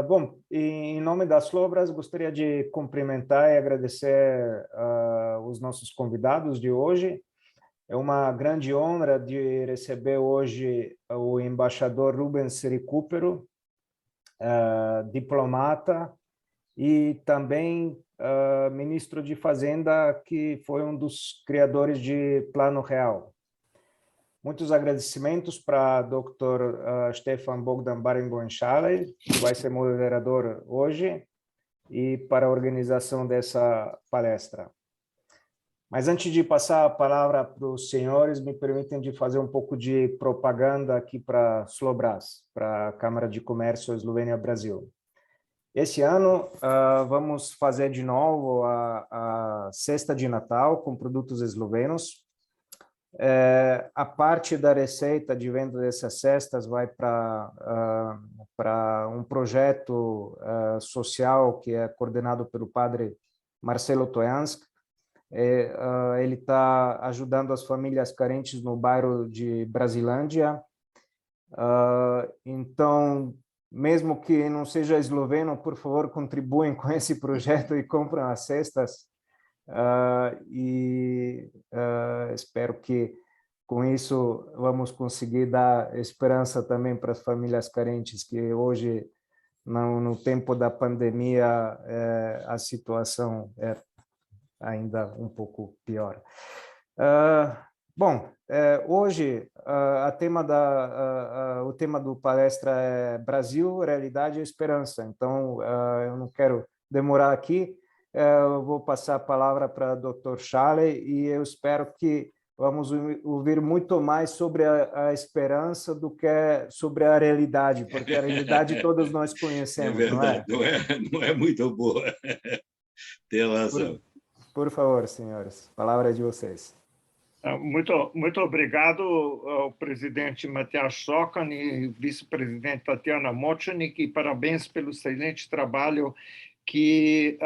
Bom, em nome das Slobras, gostaria de cumprimentar e agradecer os nossos convidados de hoje. É uma grande honra de receber hoje o embaixador Rubens Recupero, diplomata e também ministro de Fazenda, que foi um dos criadores de Plano Real. Muitos agradecimentos para Dr. Stefan Bogdan Barenboim-Schaller, que vai ser moderador hoje, e para a organização dessa palestra. Mas antes de passar a palavra para os senhores, me permitem de fazer um pouco de propaganda aqui para Slobras, para a Câmara de Comércio Eslovênia-Brasil. Esse ano, vamos fazer de novo a cesta de Natal com produtos eslovenos. A parte da receita de venda dessas cestas vai para um projeto social que é coordenado pelo padre Marcelo Tojansk. Ele está ajudando as famílias carentes no bairro de Brasilândia. Então, mesmo que não seja esloveno, por favor, contribuem com esse projeto e comprem as cestas. Espero que com isso vamos conseguir dar esperança também para as famílias carentes, que hoje, no tempo da pandemia, a situação é ainda um pouco pior. Bom, hoje o tema do palestra é Brasil, Realidade e Esperança. Então, eu não quero demorar aqui. Eu vou passar a palavra para o Dr. Schaller e eu espero que vamos ouvir muito mais sobre a esperança do que sobre a realidade, porque a realidade todos nós conhecemos, verdade, não é? Não é muito boa. Tem razão. Por favor, senhores, a palavra é de vocês. Muito obrigado ao presidente Matias Sokan e vice-presidente Tatiana Mochanik, e parabéns pelo excelente trabalho que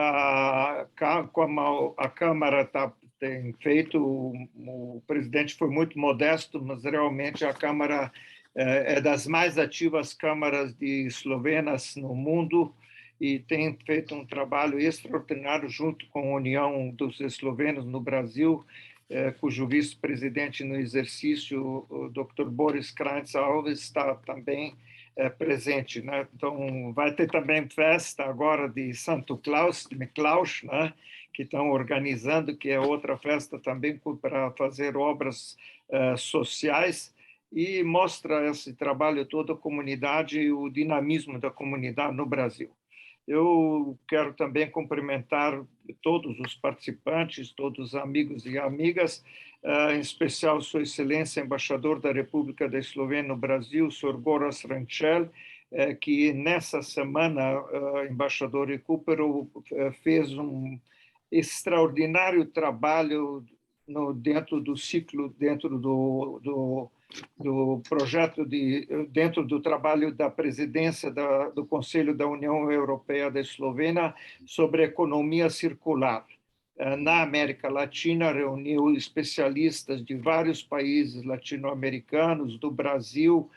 como a Câmara tem feito. O presidente foi muito modesto, mas realmente a Câmara é das mais ativas câmaras de eslovenas no mundo e tem feito um trabalho extraordinário junto com a União dos Eslovenos no Brasil, cujo vice-presidente no exercício, o Dr. Boris Krajnc Alves, está também presente, né? Então, vai ter também festa agora de Santo Claus, de Miklaus, né? Que estão organizando, que é outra festa também para fazer obras sociais, e mostra esse trabalho todo a comunidade e o dinamismo da comunidade no Brasil. Eu quero também cumprimentar todos os participantes, todos os amigos e amigas, em especial Sua Excelência, embaixador da República da Eslovênia no Brasil, Sr. Goras Rančel, que nessa semana, embaixador Recupero fez um extraordinário trabalho dentro do ciclo, dentro do projeto dentro do trabalho da presidência do Conselho da União Europeia da Eslovênia sobre economia circular. Na América Latina, reuniu especialistas de vários países latino-americanos, do Brasil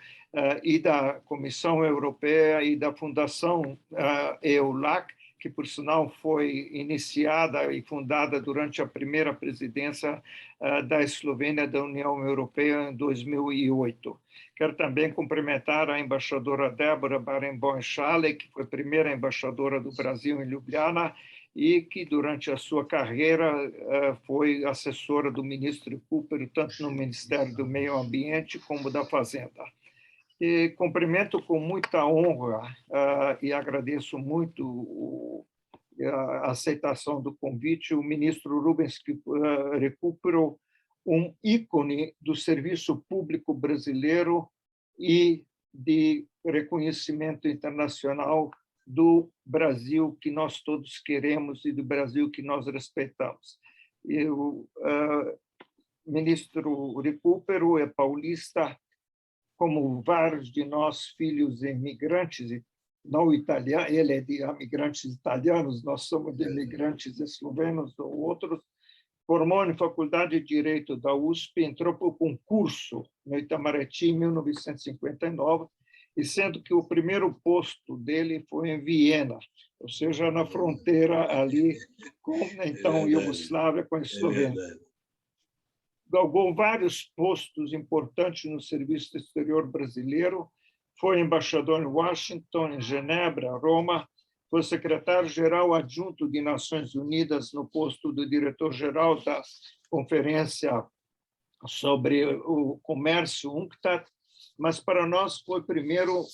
e da Comissão Europeia e da Fundação EULAC, que, por sinal, foi iniciada e fundada durante a primeira presidência da Eslovênia da União Europeia em 2008. Quero também cumprimentar a embaixadora Débora Barenboim-Schaller, que foi a primeira embaixadora do Brasil em Ljubljana e que, durante a sua carreira, foi assessora do ministro Recupero, tanto no Ministério do Meio Ambiente como da Fazenda. E cumprimento com muita honra e agradeço muito a aceitação do convite o ministro Rubens Recupero, um ícone do serviço público brasileiro e de reconhecimento internacional do Brasil que nós todos queremos e do Brasil que nós respeitamos. O ministro Recupero é paulista, como vários de nós, filhos imigrantes, não italianos, ele é de imigrantes italianos, nós somos de imigrantes eslovenos ou outros, formou na Faculdade de Direito da USP, entrou para o concurso no Itamaraty em 1959 e sendo que o primeiro posto dele foi em Viena, ou seja, na fronteira ali com, É então, verdade, Iugoslávia com a é Eslovênia. verdade. Galgou vários postos importantes no Serviço Exterior brasileiro, foi embaixador em Washington, em Genebra, Roma, foi secretário-geral adjunto de Nações Unidas no posto do diretor-geral da Conferência sobre o Comércio, UNCTAD, mas para nós foi primeiro,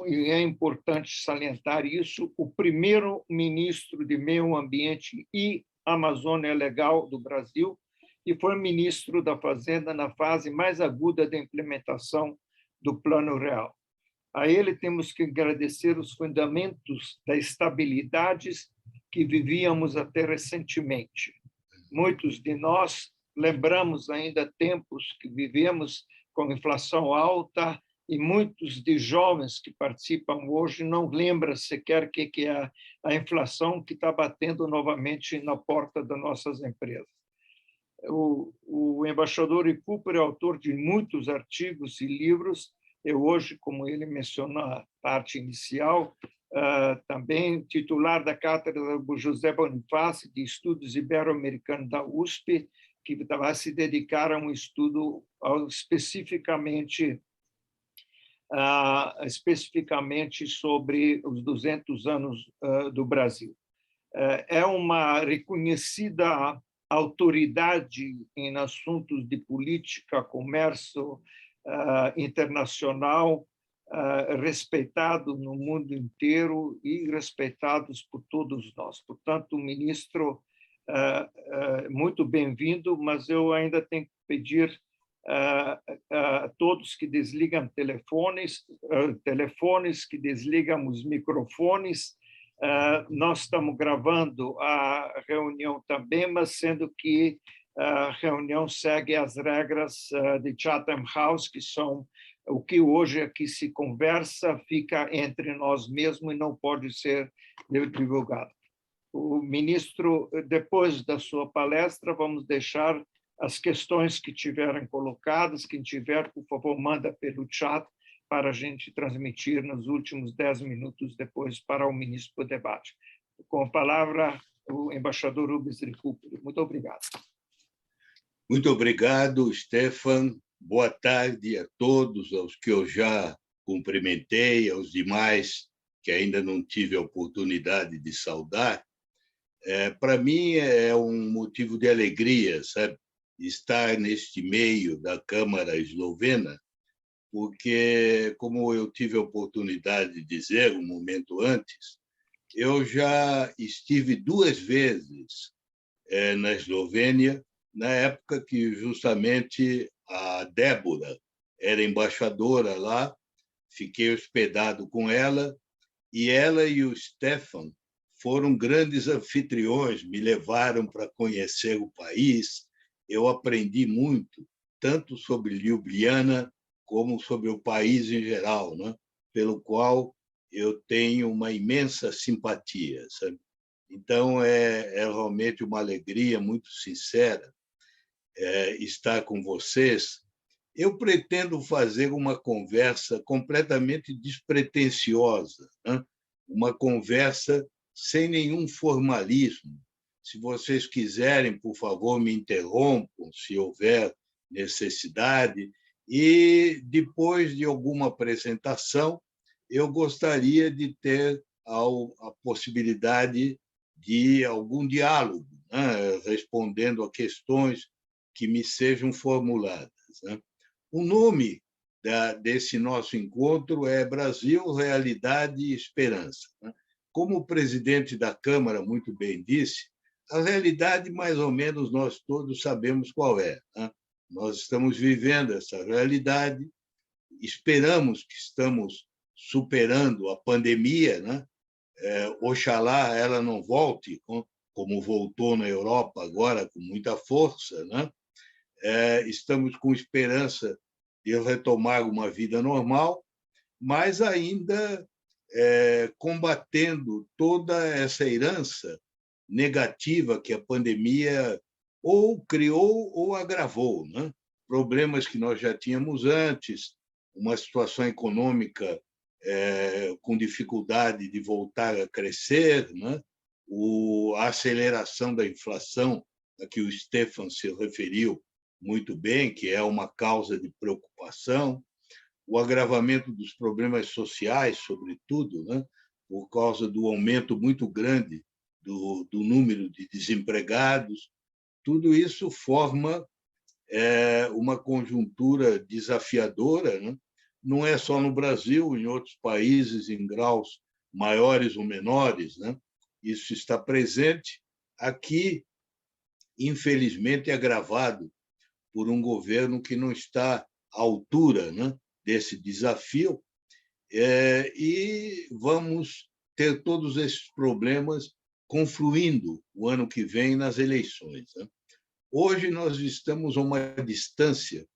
e é importante salientar isso, o primeiro ministro de Meio Ambiente e Amazônia Legal do Brasil, e foi ministro da Fazenda na fase mais aguda da implementação do Plano Real. A ele temos que agradecer os fundamentos da estabilidade que vivíamos até recentemente. Muitos de nós lembramos ainda tempos que vivemos com inflação alta e muitos de jovens que participam hoje não lembram sequer o que é a inflação que está batendo novamente na porta das nossas empresas. O embaixador Recupero é autor de muitos artigos e livros. Eu hoje, como ele mencionou na parte inicial, também titular da cátedra do José Bonifácio de Estudos Ibero-Americanos da USP, que vai se dedicar a um estudo especificamente sobre os 200 anos do Brasil. É uma reconhecida autoridade em assuntos de política, comércio internacional, respeitado no mundo inteiro e respeitados por todos nós. Portanto, ministro, muito bem-vindo, mas eu ainda tenho que pedir a todos que desligam telefones, que desligam os microfones. Nós estamos gravando a reunião também, mas sendo que a reunião segue as regras de Chatham House, que são o que hoje aqui se conversa, fica entre nós mesmos e não pode ser divulgado. O ministro, depois da sua palestra, vamos deixar as questões que tiverem colocadas. Quem tiver, por favor, manda pelo chat para a gente transmitir nos últimos 10 minutos depois para o ministro para o debate. Com a palavra, o embaixador Rubens Recupero. Muito obrigado. Muito obrigado, Stefan. Boa tarde a todos, aos que eu já cumprimentei, aos demais que ainda não tive a oportunidade de saudar. Para mim é um motivo de alegria, sabe, estar neste meio da Câmara Eslovena, porque, como eu tive a oportunidade de dizer um momento antes, eu já estive 2 vezes na Eslovênia, na época que justamente a Débora era embaixadora lá, fiquei hospedado com ela, e ela e o Stefan foram grandes anfitriões, me levaram para conhecer o país. Eu aprendi muito, tanto sobre Ljubljana como sobre o país em geral, né? Pelo qual eu tenho uma imensa simpatia, sabe? Então, é realmente uma alegria muito sincera estar com vocês. Eu pretendo fazer uma conversa completamente despretensiosa, né? Uma conversa sem nenhum formalismo. Se vocês quiserem, por favor, me interrompam, se houver necessidade. E, depois de alguma apresentação, eu gostaria de ter a possibilidade de algum diálogo, né? Respondendo a questões que me sejam formuladas, né? O nome desse nosso encontro é Brasil, Realidade e Esperança, né? Como o presidente da Câmara muito bem disse, a realidade, mais ou menos, nós todos sabemos qual é, né? Nós estamos vivendo essa realidade, esperamos que estamos superando a pandemia, né? Oxalá ela não volte, como voltou na Europa agora, com muita força, né? Estamos com esperança de retomar uma vida normal, mas ainda combatendo toda essa herança negativa que a pandemia ou criou ou agravou, né? Problemas que nós já tínhamos antes, uma situação econômica com dificuldade de voltar a crescer, né? A aceleração da inflação, a que o Stefan se referiu muito bem, que é uma causa de preocupação, o agravamento dos problemas sociais, sobretudo, né? Por causa do aumento muito grande do número de desempregados. Tudo isso forma uma conjuntura desafiadora, né? Não é só no Brasil, em outros países, em graus maiores ou menores, né? Isso está presente. Aqui, infelizmente, é agravado por um governo que não está à altura, né, desse desafio, e vamos ter todos esses problemas confluindo o ano que vem nas eleições, né? Hoje nós estamos a uma distância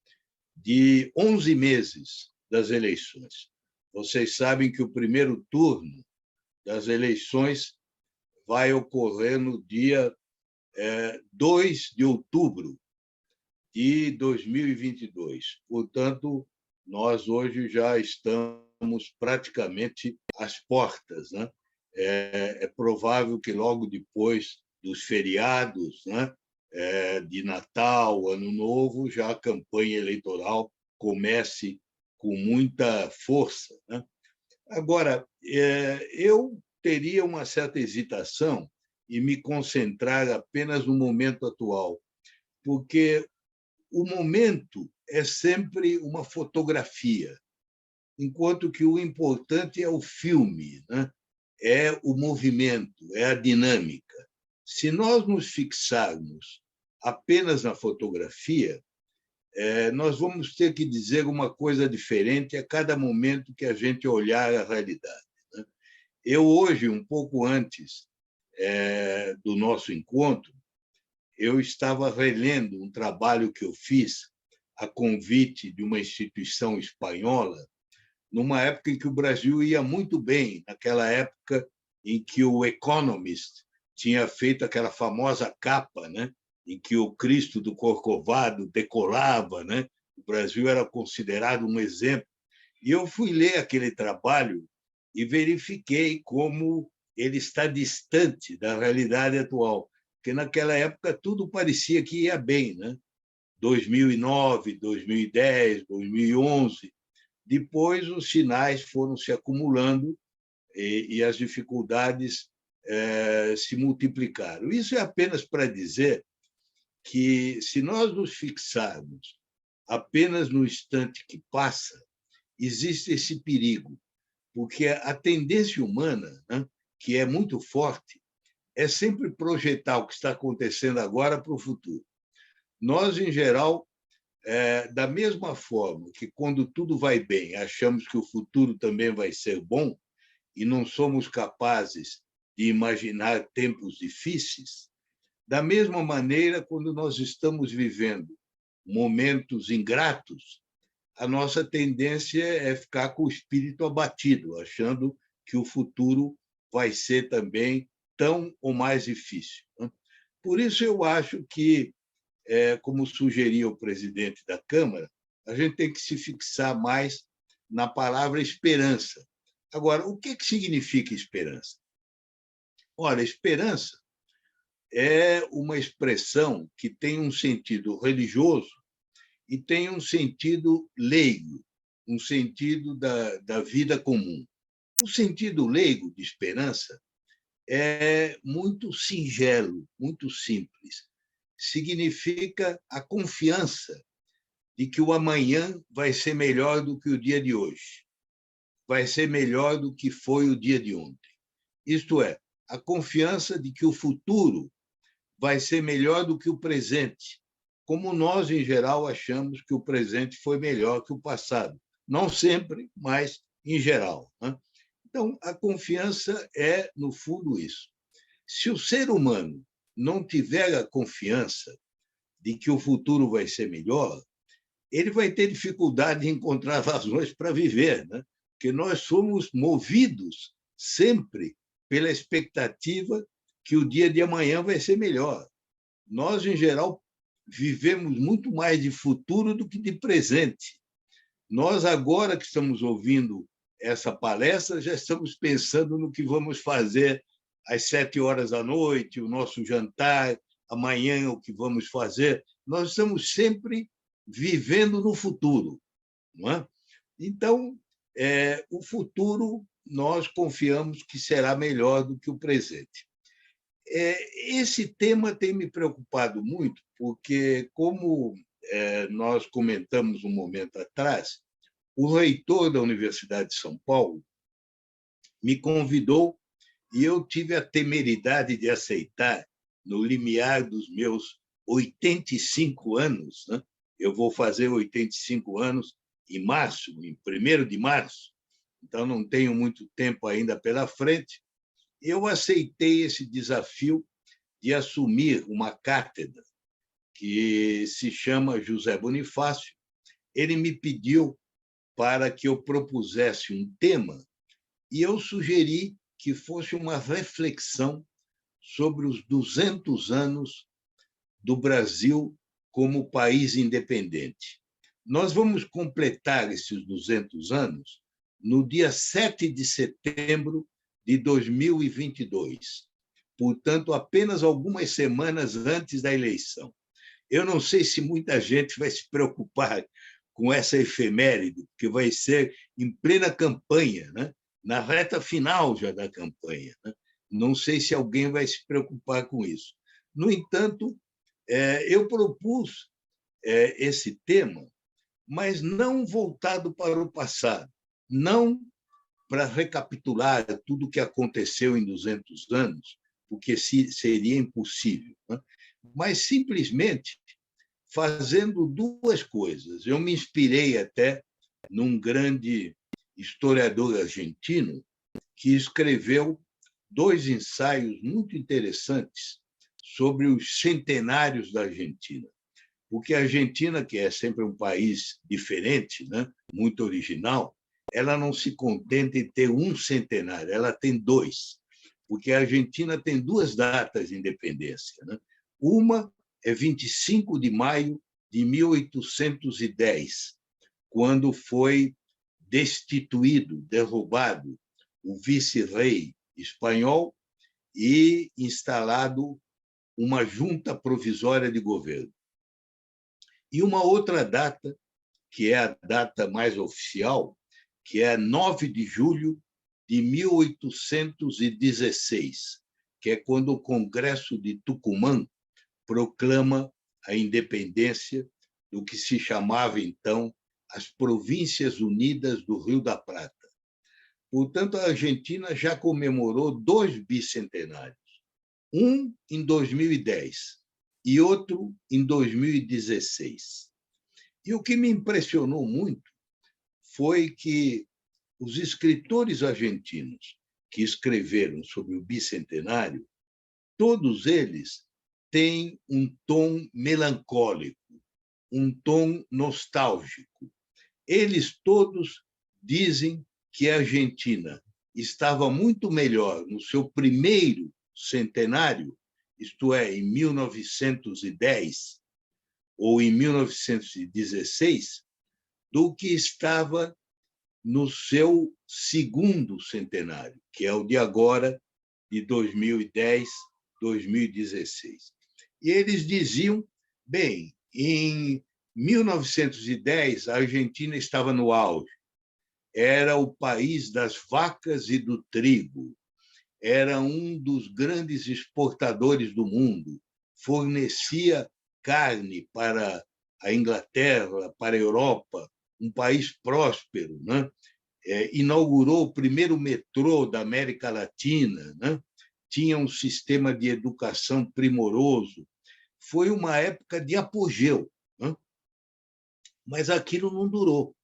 de 11 meses das eleições. Vocês sabem que o primeiro turno das eleições vai ocorrer no dia 2 de outubro de 2022. Portanto, nós hoje já estamos praticamente às portas, né? É provável que logo depois dos feriados, né, de Natal, Ano Novo, já a campanha eleitoral comece com muita força, né? Agora, eu teria uma certa hesitação em me concentrar apenas no momento atual, porque o momento é sempre uma fotografia, enquanto que o importante é o filme, né? É o movimento, é a dinâmica. Se nós nos fixarmos apenas na fotografia, nós vamos ter que dizer uma coisa diferente a cada momento que a gente olhar a realidade, né? Eu, hoje, um pouco antes do nosso encontro, eu estava relendo um trabalho que eu fiz a convite de uma instituição espanhola, numa época em que o Brasil ia muito bem, naquela época em que o Economist tinha feito aquela famosa capa, né, em que o Cristo do Corcovado decolava, né? O Brasil era considerado um exemplo. E eu fui ler aquele trabalho e verifiquei como ele está distante da realidade atual, porque naquela época tudo parecia que ia bem, né? 2009, 2010, 2011. Depois, os sinais foram se acumulando e as dificuldades se multiplicaram. Isso é apenas para dizer que, se nós nos fixarmos apenas no instante que passa, existe esse perigo, porque a tendência humana, né, que é muito forte, é sempre projetar o que está acontecendo agora para o futuro. Nós, em geral, da mesma forma que, quando tudo vai bem, achamos que o futuro também vai ser bom e não somos capazes de imaginar tempos difíceis, da mesma maneira, quando nós estamos vivendo momentos ingratos, a nossa tendência é ficar com o espírito abatido, achando que o futuro vai ser também tão ou mais difícil. Por isso, eu acho que, como sugeria o presidente da Câmara, a gente tem que se fixar mais na palavra esperança. Agora, o que significa esperança? Olha, esperança é uma expressão que tem um sentido religioso e tem um sentido leigo, um sentido da vida comum. O sentido leigo de esperança é muito singelo, muito simples. Significa a confiança de que o amanhã vai ser melhor do que o dia de hoje, vai ser melhor do que foi o dia de ontem. Isto é, a confiança de que o futuro vai ser melhor do que o presente, como nós, em geral, achamos que o presente foi melhor que o passado. Não sempre, mas em geral, né? Então, a confiança é, no fundo, isso. Se o ser humano não tiver a confiança de que o futuro vai ser melhor, ele vai ter dificuldade em encontrar razões para viver, né? Porque nós somos movidos sempre pela expectativa que o dia de amanhã vai ser melhor. Nós, em geral, vivemos muito mais de futuro do que de presente. Nós, agora que estamos ouvindo essa palestra, já estamos pensando no que vamos fazer às 7 horas da noite, o nosso jantar, amanhã o que vamos fazer. Nós estamos sempre vivendo no futuro, não é? Então, o futuro, nós confiamos que será melhor do que o presente. Esse tema tem me preocupado muito, porque, como nós comentamos um momento atrás, o reitor da Universidade de São Paulo me convidou e eu tive a temeridade de aceitar, no limiar dos meus 85 anos, né? Eu vou fazer 85 anos em março, em 1º de março, então não tenho muito tempo ainda pela frente. Eu aceitei esse desafio de assumir uma cátedra que se chama José Bonifácio. Ele me pediu para que eu propusesse um tema e eu sugeri que fosse uma reflexão sobre os 200 anos do Brasil como país independente. Nós vamos completar esses 200 anos no dia 7 de setembro de 2022, portanto, apenas algumas semanas antes da eleição. Eu não sei se muita gente vai se preocupar com essa efeméride, porque vai ser em plena campanha, né? Na reta final já da campanha, né? Não sei se alguém vai se preocupar com isso. No entanto, eu propus esse tema, mas não voltado para o passado, não para recapitular tudo o que aconteceu em 200 anos, porque seria impossível, né? Mas simplesmente fazendo duas coisas. Eu me inspirei até num grande historiador argentino que escreveu 2 ensaios muito interessantes sobre os centenários da Argentina. Porque a Argentina, que é sempre um país diferente, né, muito original, ela não se contenta em ter um centenário, ela tem 2, porque a Argentina tem 2 datas de independência, né? Uma é 25 de maio de 1810, quando foi destituído, derrubado o vice-rei espanhol e instalado uma junta provisória de governo. E uma outra data, que é a data mais oficial, que é 9 de julho de 1816, que é quando o Congresso de Tucumã proclama a independência do que se chamava, então, as Províncias Unidas do Rio da Prata. Portanto, a Argentina já comemorou 2 bicentenários, um em 2010 e outro em 2016. E o que me impressionou muito foi que os escritores argentinos que escreveram sobre o bicentenário, todos eles têm um tom melancólico, um tom nostálgico. Eles todos dizem que a Argentina estava muito melhor no seu primeiro centenário, isto é, em 1910 ou em 1916, do que estava no seu segundo centenário, que é o de agora, de 2010, 2016. E eles diziam, bem, em 1910, a Argentina estava no auge, era o país das vacas e do trigo, era um dos grandes exportadores do mundo, fornecia carne para a Inglaterra, para a Europa, um país próspero, né? Inaugurou o primeiro metrô da América Latina, né? Tinha um sistema de educação primoroso. Foi uma época de apogeu, né? Mas aquilo não durou.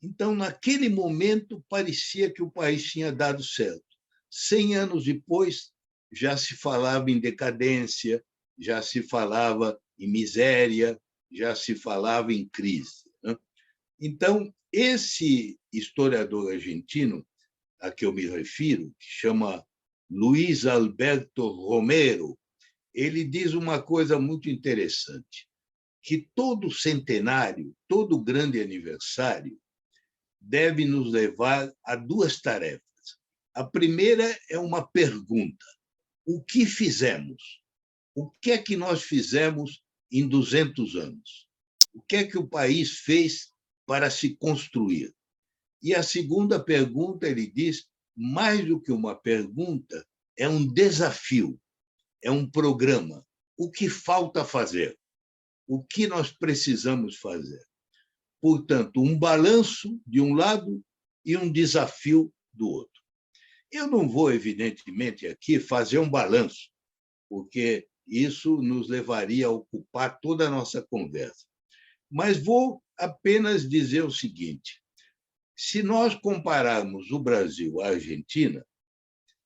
Então, naquele momento, parecia que o país tinha dado certo. 100 anos depois, já se falava em decadência, já se falava em miséria, já se falava em crise, né? Então, esse historiador argentino a que eu me refiro, que chama Luiz Alberto Romero, ele diz uma coisa muito interessante, que todo centenário, todo grande aniversário, deve nos levar a duas tarefas. A primeira é uma pergunta: o que fizemos? O que é que nós fizemos em 200 anos? O que é que o país fez para se construir? E a segunda pergunta, ele diz, mais do que uma pergunta, é um desafio, é um programa. O que falta fazer? O que nós precisamos fazer? Portanto, um balanço de um lado e um desafio do outro. Eu não vou, evidentemente, aqui fazer um balanço, porque isso nos levaria a ocupar toda a nossa conversa. Mas vou apenas dizer o seguinte: se nós compararmos o Brasil à Argentina,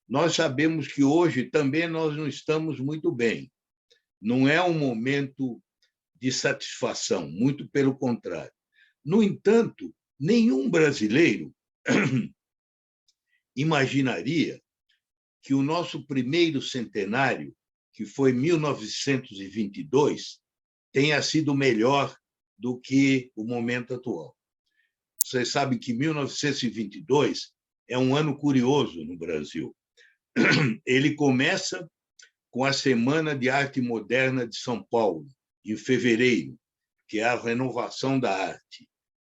nós sabemos que hoje também nós não estamos muito bem. Não é um momento de satisfação, muito pelo contrário. No entanto, nenhum brasileiro imaginaria que o nosso primeiro centenário, que foi 1922, tenha sido melhor do que o momento atual. Vocês sabem que 1922 é um ano curioso no Brasil. Ele começa com a Semana de Arte Moderna de São Paulo, em fevereiro, que é a renovação da arte.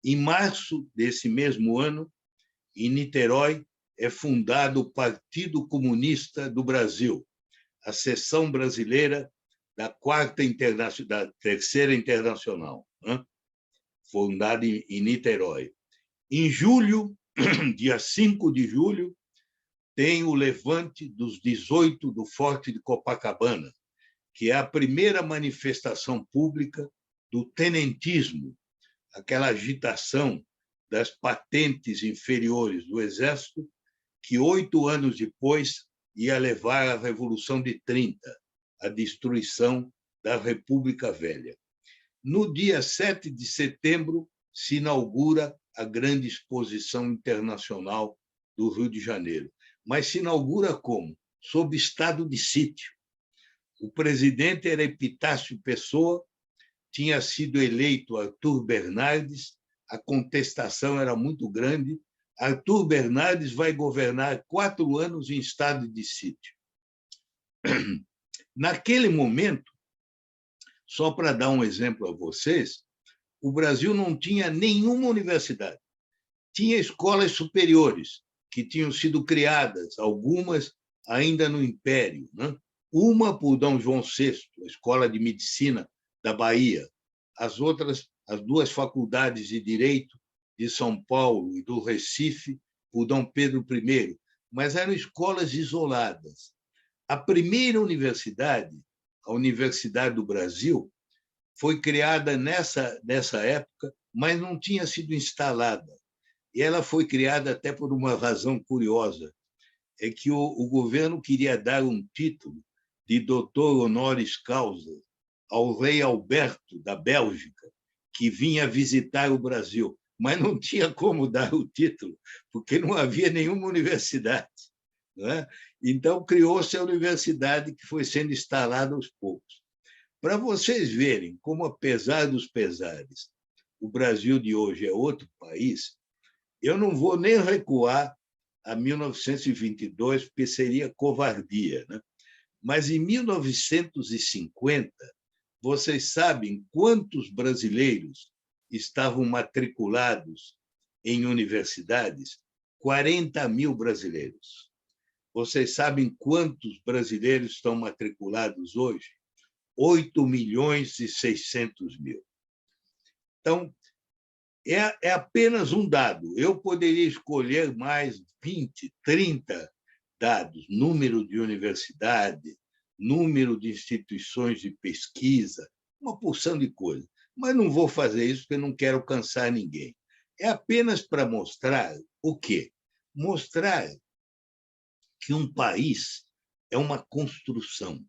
Em março desse mesmo ano, em Niterói, é fundado o Partido Comunista do Brasil, a seção brasileira da Terceira Internacional, fundada em Niterói. Em julho, dia 5 de julho, tem o levante dos 18 do Forte de Copacabana, que é a primeira manifestação pública do tenentismo, aquela agitação das patentes inferiores do Exército, que 8 anos depois ia levar à Revolução de 30, a destruição da República Velha. No dia 7 de setembro, se inaugura a grande exposição internacional do Rio de Janeiro. Mas se inaugura como? Sob estado de sítio. O presidente era Epitácio Pessoa, tinha sido eleito Arthur Bernardes, a contestação era muito grande. Arthur Bernardes vai governar 4 anos em estado de sítio. Naquele momento, só para dar um exemplo a vocês, o Brasil não tinha nenhuma universidade. Tinha escolas superiores, que tinham sido criadas, algumas ainda no Império, né? Uma por Dom João VI, a Escola de Medicina da Bahia, as outras, as 2 faculdades de Direito de São Paulo e do Recife, por Dom Pedro I, mas eram escolas isoladas. A primeira universidade, a Universidade do Brasil, foi criada nessa época, mas não tinha sido instalada. E ela foi criada até por uma razão curiosa, é que o governo queria dar um título de doutor honoris causa ao rei Alberto, da Bélgica, que vinha visitar o Brasil, mas não tinha como dar o título, porque não havia nenhuma universidade, não é? Então, criou-se a universidade, que foi sendo instalada aos poucos. Para vocês verem como, apesar dos pesares, o Brasil de hoje é outro país, eu não vou nem recuar a 1922, porque seria covardia, né? Mas, em 1950, vocês sabem quantos brasileiros estavam matriculados em universidades? 40 mil brasileiros. Vocês sabem quantos brasileiros estão matriculados hoje? 8.600.000. Então, é apenas um dado. Eu poderia escolher mais 20, 30 dados, número de universidade, número de instituições de pesquisa, uma porção de coisas. Mas não vou fazer isso porque não quero cansar ninguém. É apenas para mostrar o quê? Mostrar que um país é uma construção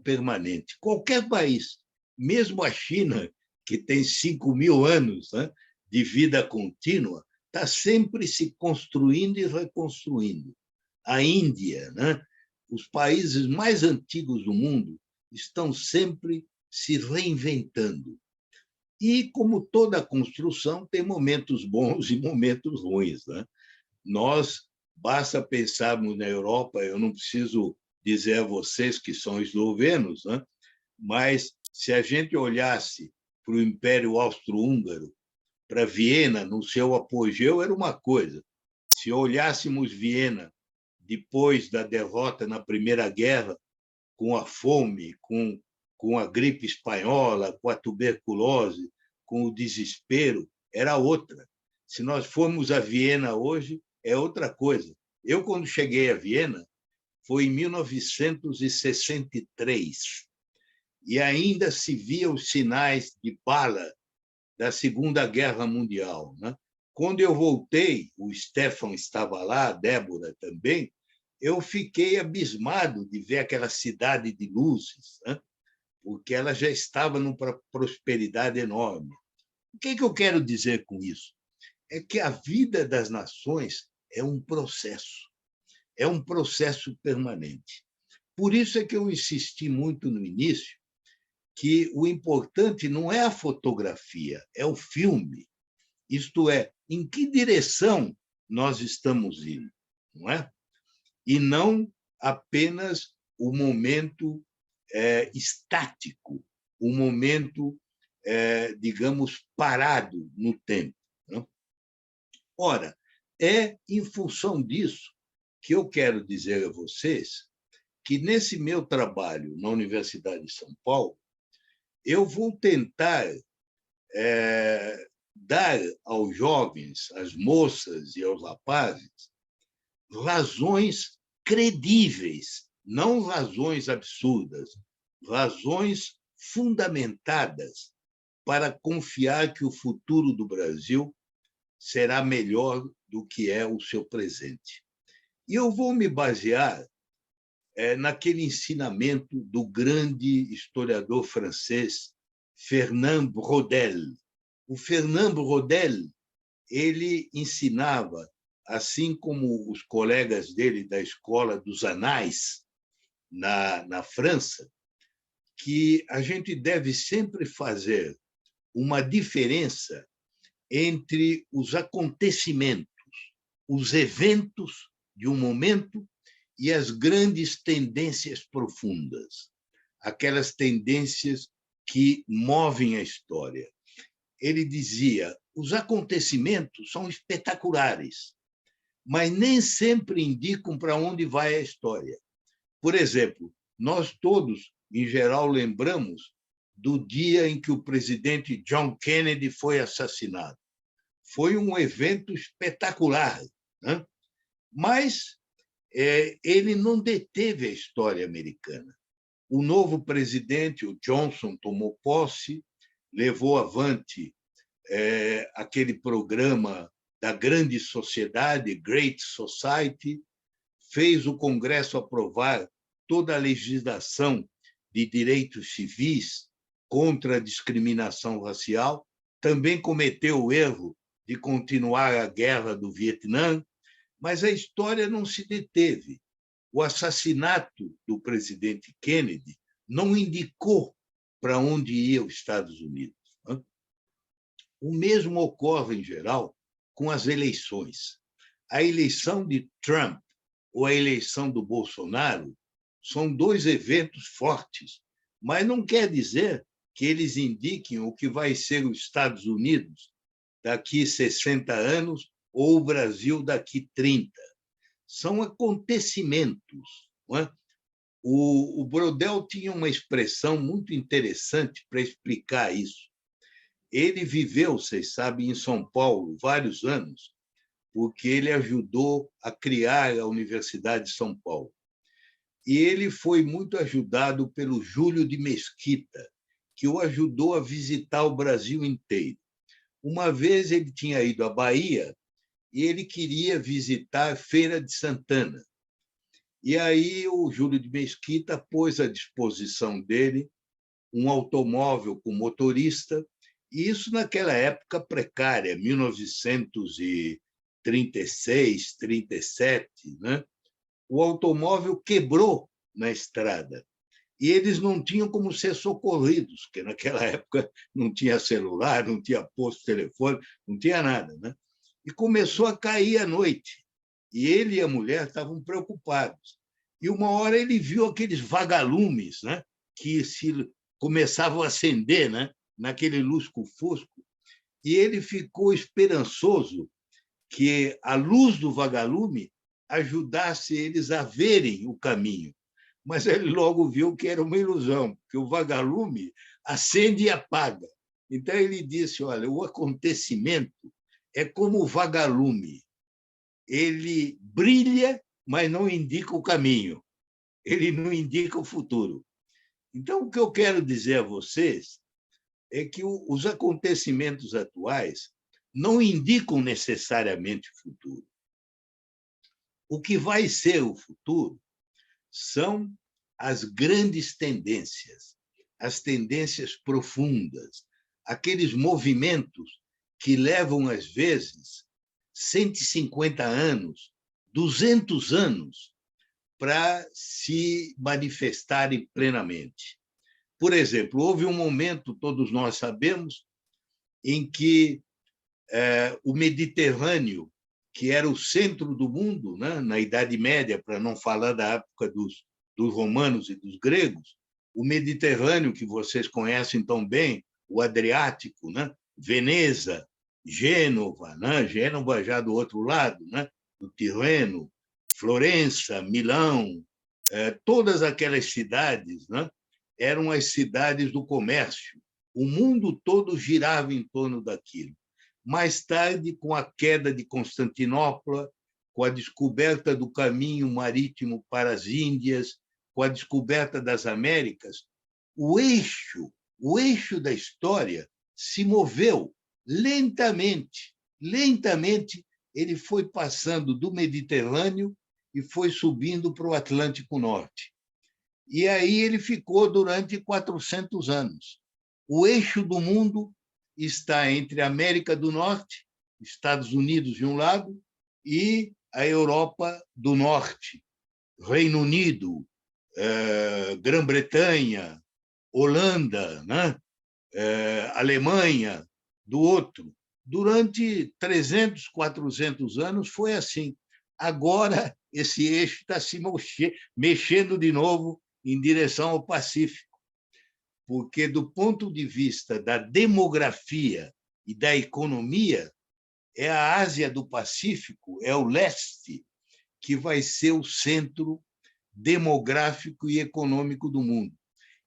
permanente. Qualquer país, mesmo a China, que tem 5.000 anos, né, de vida contínua, está sempre se construindo e reconstruindo. A Índia, né, os países mais antigos do mundo estão sempre se reinventando. E, como toda construção, tem momentos bons e momentos ruins, né? Nós, basta pensarmos na Europa, eu não preciso dizer a vocês que são eslovenos, né? Mas se a gente olhasse para o Império Austro-Húngaro, para Viena, no seu apogeu, era uma coisa. Se olhássemos Viena depois da derrota na Primeira Guerra, com a fome, com a gripe espanhola, com a tuberculose, com o desespero, era outra. Se nós formos a Viena hoje, é outra coisa. Eu, quando cheguei a Viena, foi em 1963, e ainda se via os sinais de bala da Segunda Guerra Mundial, né? Quando eu voltei, o Stefan estava lá, a Débora também, eu fiquei abismado de ver aquela cidade de luzes, né? Porque ela já estava numa prosperidade enorme. O que eu quero dizer com isso? É que a vida das nações é um processo permanente. Por isso é que eu insisti muito no início que o importante não é a fotografia, é o filme. Isto é, em que direção nós estamos indo, não é? E não apenas o momento estático, o momento, digamos, parado no tempo. Não? Ora, é em função disso que eu quero dizer a vocês que, nesse meu trabalho na Universidade de São Paulo, eu vou tentar dar aos jovens, às moças e aos rapazes, razões credíveis, não razões absurdas, razões fundamentadas para confiar que o futuro do Brasil será melhor do que é o seu presente. E eu vou me basear naquele ensinamento do grande historiador francês Fernand Braudel. O Fernand Braudel, ele ensinava, assim como os colegas dele da Escola dos Anais, na França, que a gente deve sempre fazer uma diferença entre os acontecimentos, os eventos de um momento e as grandes tendências profundas, aquelas tendências que movem a história. Ele dizia: os acontecimentos são espetaculares, mas nem sempre indicam para onde vai a história. Por exemplo, nós todos, em geral, lembramos do dia em que o presidente John Kennedy foi assassinado. Foi um evento espetacular, né? Mas ele não deteve a história americana. O novo presidente, o Johnson, tomou posse, levou avante aquele programa da grande sociedade, Great Society, fez o Congresso aprovar toda a legislação de direitos civis contra a discriminação racial, também cometeu o erro de continuar a guerra do Vietnã, mas a história não se deteve. O assassinato do presidente Kennedy não indicou para onde ia os Estados Unidos. O mesmo ocorre, em geral, com as eleições. A eleição de Trump ou a eleição do Bolsonaro são dois eventos fortes, mas não quer dizer que eles indiquem o que vai ser os Estados Unidos daqui 60 anos ou o Brasil daqui 30. São acontecimentos. Não é? O Brodel tinha uma expressão muito interessante para explicar isso. Ele viveu, vocês sabem, em São Paulo vários anos, porque ele ajudou a criar a Universidade de São Paulo. E ele foi muito ajudado pelo Júlio de Mesquita, que o ajudou a visitar o Brasil inteiro. Uma vez ele tinha ido à Bahia e ele queria visitar a Feira de Santana. E aí o Júlio de Mesquita pôs à disposição dele um automóvel com motorista, e isso naquela época precária, 1936, 37, né? O automóvel quebrou na estrada e eles não tinham como ser socorridos, porque naquela época não tinha celular, não tinha posto de telefone, não tinha nada, né? E começou a cair à noite. E ele e a mulher estavam preocupados. E uma hora ele viu aqueles vagalumes, né, que começavam a acender, né, naquele lusco-fusco, e ele ficou esperançoso que a luz do vagalume ajudasse eles a verem o caminho. Mas ele logo viu que era uma ilusão, que o vagalume acende e apaga. Então ele disse: olha, o acontecimento é como o vagalume. Ele brilha, mas não indica o caminho. Ele não indica o futuro. Então, o que eu quero dizer a vocês é que os acontecimentos atuais não indicam necessariamente o futuro. O que vai ser o futuro são as grandes tendências, as tendências profundas, aqueles movimentos que levam, às vezes, 150 anos, 200 anos para se manifestarem plenamente. Por exemplo, houve um momento, todos nós sabemos, em que o Mediterrâneo, que era o centro do mundo, né, na Idade Média, para não falar da época dos romanos e dos gregos, o Mediterrâneo, que vocês conhecem tão bem, o Adriático, né, Veneza, Gênova, né, Gênova já do outro lado, né, do Tirreno, Florença, Milão, todas aquelas cidades, né, eram as cidades do comércio. O mundo todo girava em torno daquilo. Mais tarde, com a queda de Constantinopla, com a descoberta do caminho marítimo para as Índias, com a descoberta das Américas, o eixo da história se moveu lentamente. Lentamente, ele foi passando do Mediterrâneo e foi subindo para o Atlântico Norte. E aí ele ficou durante 400 anos. O eixo do mundo está entre a América do Norte, Estados Unidos de um lado, e a Europa do Norte, Reino Unido, Grã-Bretanha, Holanda, né? Alemanha, do outro. Durante 300, 400 anos foi assim. Agora, esse eixo está se mexendo de novo em direção ao Pacífico, porque, do ponto de vista da demografia e da economia, é a Ásia do Pacífico, é o leste, que vai ser o centro demográfico e econômico do mundo.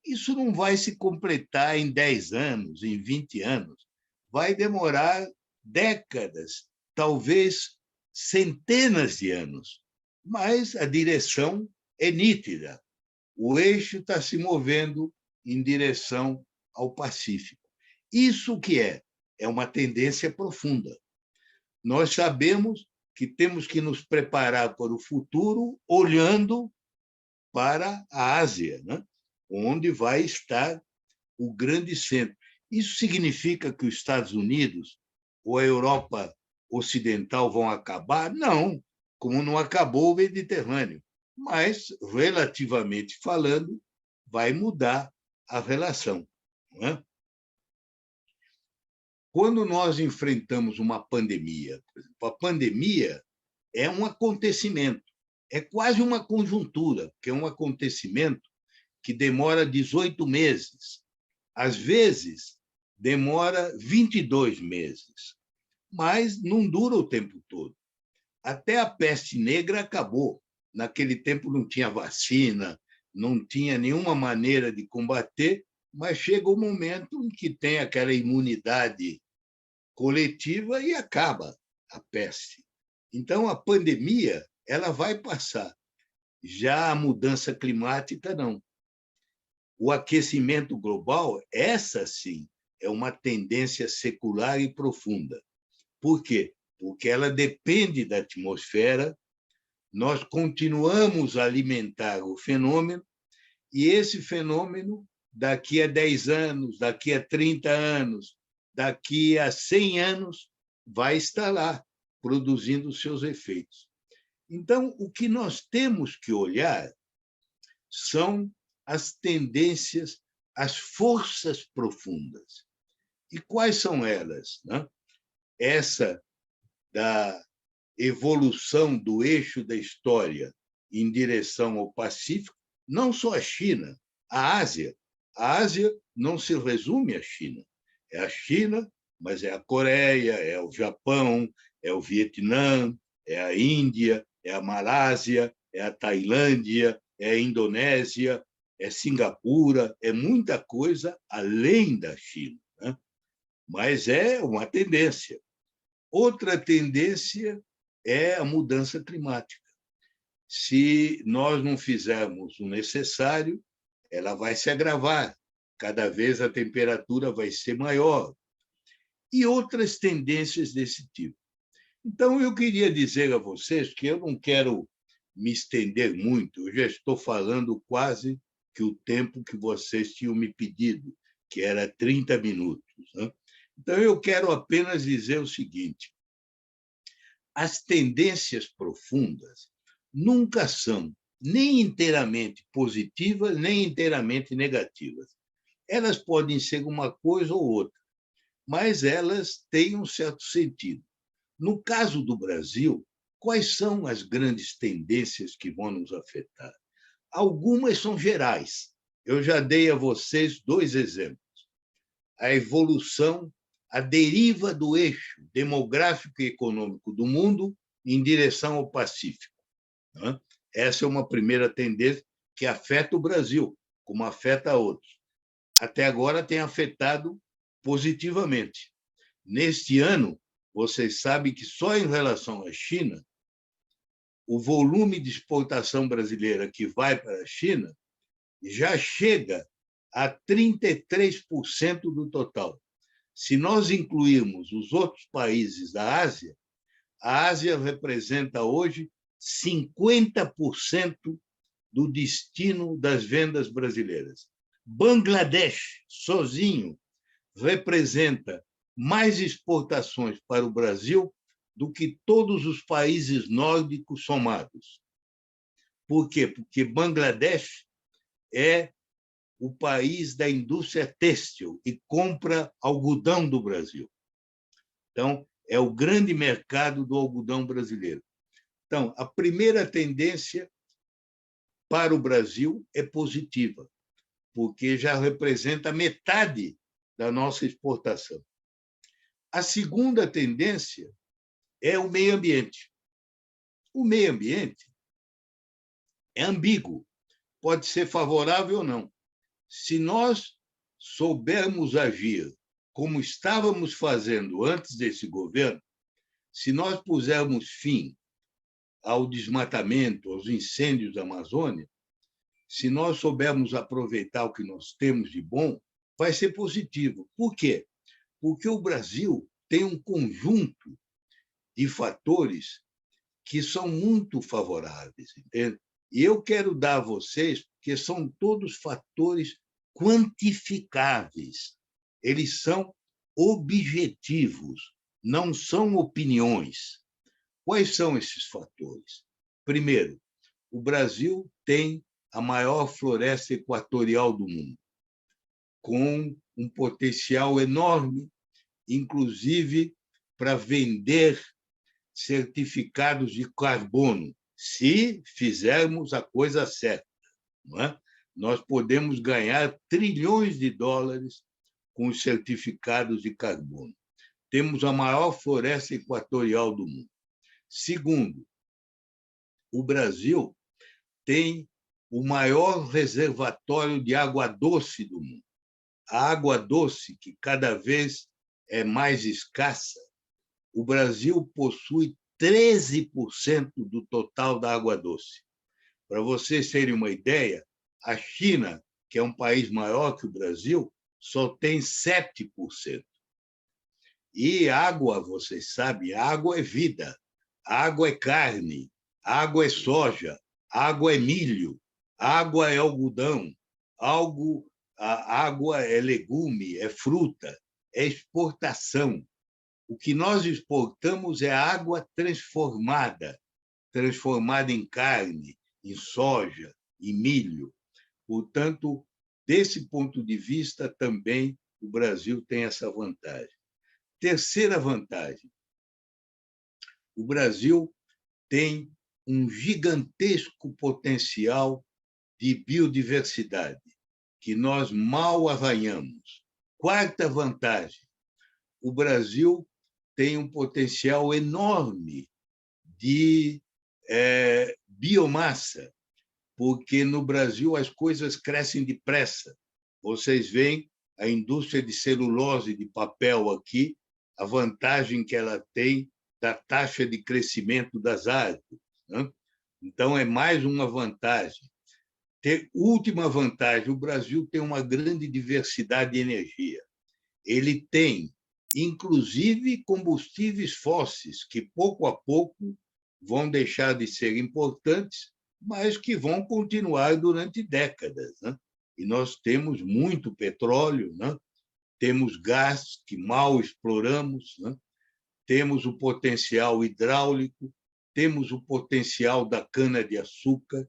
Isso não vai se completar em 10 anos, em 20 anos. Vai demorar décadas, talvez centenas de anos, mas a direção é nítida. O eixo está se movendo em direção ao Pacífico. Isso que é uma tendência profunda. Nós sabemos que temos que nos preparar para o futuro olhando para a Ásia, né? Onde vai estar o grande centro. Isso significa que os Estados Unidos ou a Europa Ocidental vão acabar? Não, como não acabou o Mediterrâneo. Mas, relativamente falando, vai mudar a relação. Não é? Quando nós enfrentamos uma pandemia, por exemplo, a pandemia é um acontecimento, é quase uma conjuntura, que é um acontecimento que demora 18 meses. Às vezes, demora 22 meses, mas não dura o tempo todo. Até a peste negra acabou. Naquele tempo não tinha vacina, não tinha nenhuma maneira de combater, mas chega o momento em que tem aquela imunidade coletiva e acaba a peste. Então, a pandemia ela vai passar. Já a mudança climática, não. O aquecimento global, essa sim, é uma tendência secular e profunda. Por quê? Porque ela depende da atmosfera, nós continuamos a alimentar o fenômeno, e esse fenômeno, daqui a 10 anos, daqui a 30 anos, daqui a 100 anos, vai estar lá, produzindo seus efeitos. Então, o que nós temos que olhar são as tendências, as forças profundas. E quais são elas, né? Essa da evolução do eixo da história em direção ao Pacífico, não só a China, a Ásia. A Ásia não se resume à China. É a China, mas é a Coreia, é o Japão, é o Vietnã, é a Índia, é a Malásia, é a Tailândia, é a Indonésia, é Singapura, é muita coisa além da China, né? Mas é uma tendência. Outra tendência é a mudança climática. Se nós não fizermos o necessário, ela vai se agravar. Cada vez a temperatura vai ser maior. E outras tendências desse tipo. Então, eu queria dizer a vocês que eu não quero me estender muito, eu já estou falando quase que o tempo que vocês tinham me pedido, que era 30 minutos, né? Então, eu quero apenas dizer o seguinte: as tendências profundas nunca são nem inteiramente positivas, nem inteiramente negativas. Elas podem ser uma coisa ou outra, mas elas têm um certo sentido. No caso do Brasil, quais são as grandes tendências que vão nos afetar? Algumas são gerais. Eu já dei a vocês 2 exemplos. A evolução, a deriva do eixo demográfico e econômico do mundo em direção ao Pacífico, né? Essa é uma primeira tendência que afeta o Brasil, como afeta a outros. Até agora tem afetado positivamente. Neste ano, vocês sabem que só em relação à China, o volume de exportação brasileira que vai para a China já chega a 33% do total. Se nós incluirmos os outros países da Ásia, a Ásia representa hoje 50% do destino das vendas brasileiras. Bangladesh, sozinho, representa mais exportações para o Brasil do que todos os países nórdicos somados. Por quê? Porque Bangladesh é o país da indústria têxtil e compra algodão do Brasil. Então, é o grande mercado do algodão brasileiro. Então, a primeira tendência para o Brasil é positiva, porque já representa metade da nossa exportação. A segunda tendência é o meio ambiente. O meio ambiente é ambíguo, pode ser favorável ou não. Se nós soubermos agir como estávamos fazendo antes desse governo, se nós pusermos fim ao desmatamento, aos incêndios da Amazônia, se nós soubermos aproveitar o que nós temos de bom, vai ser positivo. Por quê? Porque o Brasil tem um conjunto de fatores que são muito favoráveis, entende? E eu quero dar a vocês, porque são todos fatores quantificáveis. Eles são objetivos, não são opiniões. Quais são esses fatores? Primeiro, o Brasil tem a maior floresta equatorial do mundo, com um potencial enorme, inclusive para vender certificados de carbono, se fizermos a coisa certa, não é? Nós podemos ganhar trilhões de dólares com os certificados de carbono. Temos a maior floresta equatorial do mundo. Segundo, o Brasil tem o maior reservatório de água doce do mundo. A água doce, que cada vez é mais escassa, o Brasil possui 13% do total da água doce. Para vocês terem uma ideia, a China, que é um país maior que o Brasil, só tem 7%. E água, vocês sabem, água é vida, água é carne, água é soja, água é milho, água é algodão, a água é legume, é fruta, é exportação. O que nós exportamos é água transformada em carne, em soja, em milho. Portanto, desse ponto de vista, também o Brasil tem essa vantagem. Terceira vantagem: o Brasil tem um gigantesco potencial de biodiversidade, que nós mal arranhamos. Quarta vantagem: o Brasil tem um potencial enorme de biomassa, porque no Brasil as coisas crescem depressa. Vocês veem a indústria de celulose e de papel aqui, a vantagem que ela tem da taxa de crescimento das árvores, né? Então, é mais uma vantagem. Última vantagem: o Brasil tem uma grande diversidade de energia. Ele tem, inclusive, combustíveis fósseis, que pouco a pouco vão deixar de ser importantes, mas que vão continuar durante décadas, né? E nós temos muito petróleo, né? Temos gás que mal exploramos, né? Temos o potencial hidráulico, temos o potencial da cana-de-açúcar,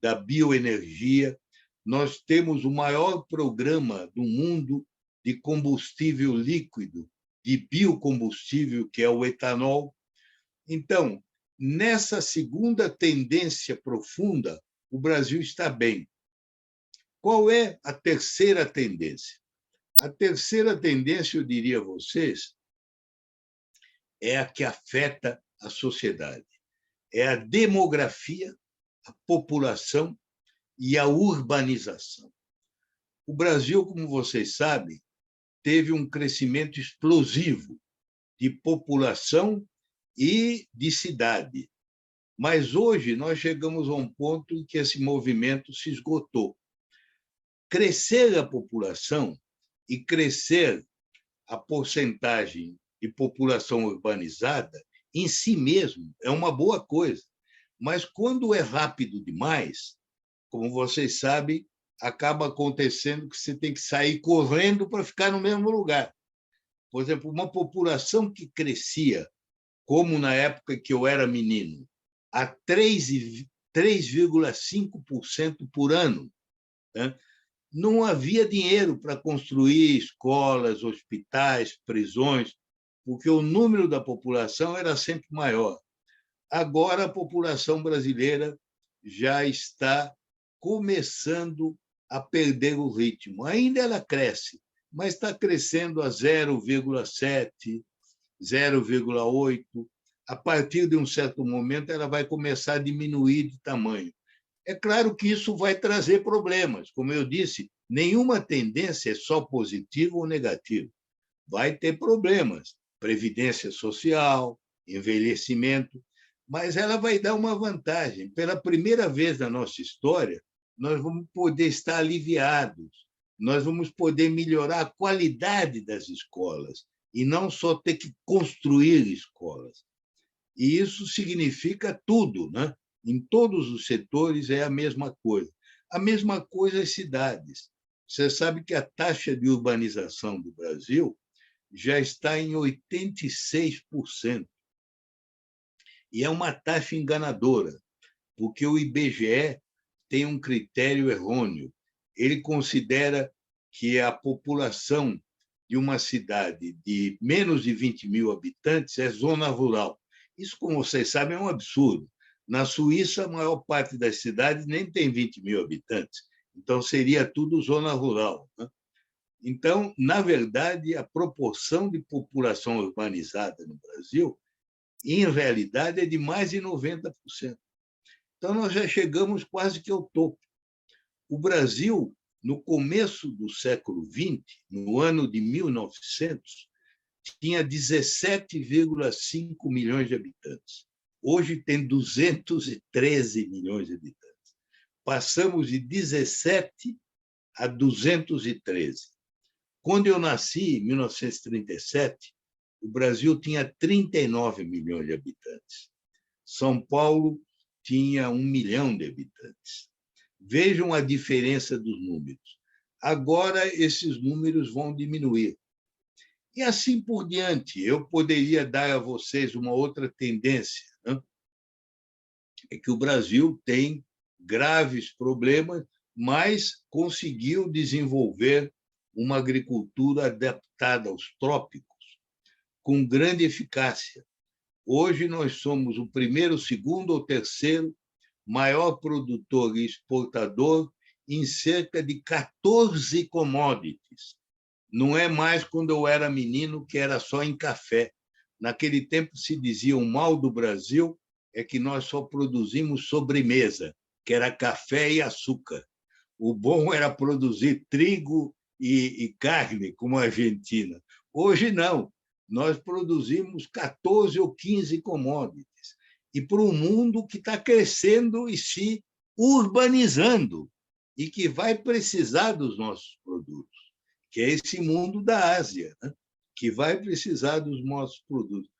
da bioenergia. Nós temos o maior programa do mundo de combustível líquido, de biocombustível, que é o etanol. Então, nessa segunda tendência profunda, o Brasil está bem. Qual é a terceira tendência? A terceira tendência, eu diria a vocês, é a que afeta a sociedade. É a demografia, a população e a urbanização. O Brasil, como vocês sabem, teve um crescimento explosivo de população e de cidade. Mas hoje nós chegamos a um ponto em que esse movimento se esgotou. Crescer a população e crescer a porcentagem de população urbanizada em si mesmo é uma boa coisa. Mas quando é rápido demais, como vocês sabem, acaba acontecendo que você tem que sair correndo para ficar no mesmo lugar. Por exemplo, uma população que crescia, como na época que eu era menino, a 3,5% por ano, né? Não havia dinheiro para construir escolas, hospitais, prisões, porque o número da população era sempre maior. Agora, a população brasileira já está começando a perder o ritmo. Ainda ela cresce, mas está crescendo a 0,7, 0,8. A partir de um certo momento, ela vai começar a diminuir de tamanho. É claro que isso vai trazer problemas. Como eu disse, nenhuma tendência é só positiva ou negativa. Vai ter problemas. Previdência social, envelhecimento, mas ela vai dar uma vantagem. Pela primeira vez na nossa história, nós vamos poder estar aliviados, nós vamos poder melhorar a qualidade das escolas e não só ter que construir escolas. E isso significa tudo, né? Em todos os setores é a mesma coisa. A mesma coisa as cidades. Você sabe que a taxa de urbanização do Brasil já está em 86%. E é uma taxa enganadora, porque o IBGE tem um critério errôneo. Ele considera que a população de uma cidade de menos de 20 mil habitantes é zona rural. Isso, como vocês sabem, é um absurdo. Na Suíça, a maior parte das cidades nem tem 20 mil habitantes, então seria tudo zona rural, né? Então, na verdade, a proporção de população urbanizada no Brasil, em realidade, é de mais de 90%. Então, nós já chegamos quase que ao topo. O Brasil, no começo do século XX, no ano de 1900, tinha 17,5 milhões de habitantes. Hoje tem 213 milhões de habitantes. Passamos de 17 a 213. Quando eu nasci, em 1937, o Brasil tinha 39 milhões de habitantes. São Paulo tinha 1 milhão de habitantes. Vejam a diferença dos números. Agora, esses números vão diminuir. E assim por diante. Eu poderia dar a vocês uma outra tendência, né? É que o Brasil tem graves problemas, mas conseguiu desenvolver uma agricultura adaptada aos trópicos com grande eficácia. Hoje nós somos o primeiro, segundo ou terceiro maior produtor e exportador em cerca de 14 commodities. Não é mais quando eu era menino, que era só em café. Naquele tempo se dizia o mal do Brasil é que nós só produzimos sobremesa, que era café e açúcar. O bom era produzir trigo e carne, como a Argentina. Hoje, não. Nós produzimos 14 ou 15 commodities. E para um mundo que está crescendo e se urbanizando, e que vai precisar dos nossos produtos, que é esse mundo da Ásia, né? Que vai precisar dos nossos produtos.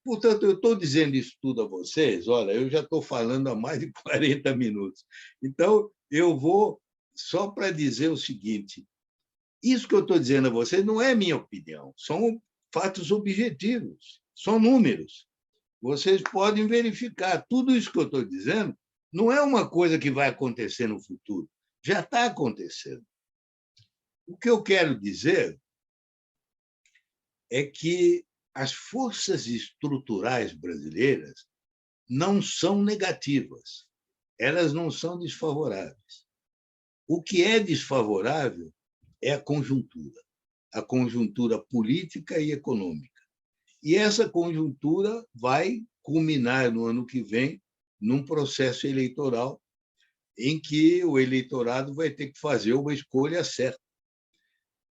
Portanto, eu estou dizendo isso tudo a vocês, olha, eu já estou falando há mais de 40 minutos. Então, eu vou só para dizer o seguinte, isso que eu estou dizendo a vocês não é minha opinião, são fatos objetivos, são números. Vocês podem verificar. Tudo isso que eu estou dizendo não é uma coisa que vai acontecer no futuro, já está acontecendo. O que eu quero dizer é que as forças estruturais brasileiras não são negativas, elas não são desfavoráveis. O que é desfavorável é a conjuntura política e econômica. E essa conjuntura vai culminar no ano que vem num processo eleitoral em que o eleitorado vai ter que fazer uma escolha certa.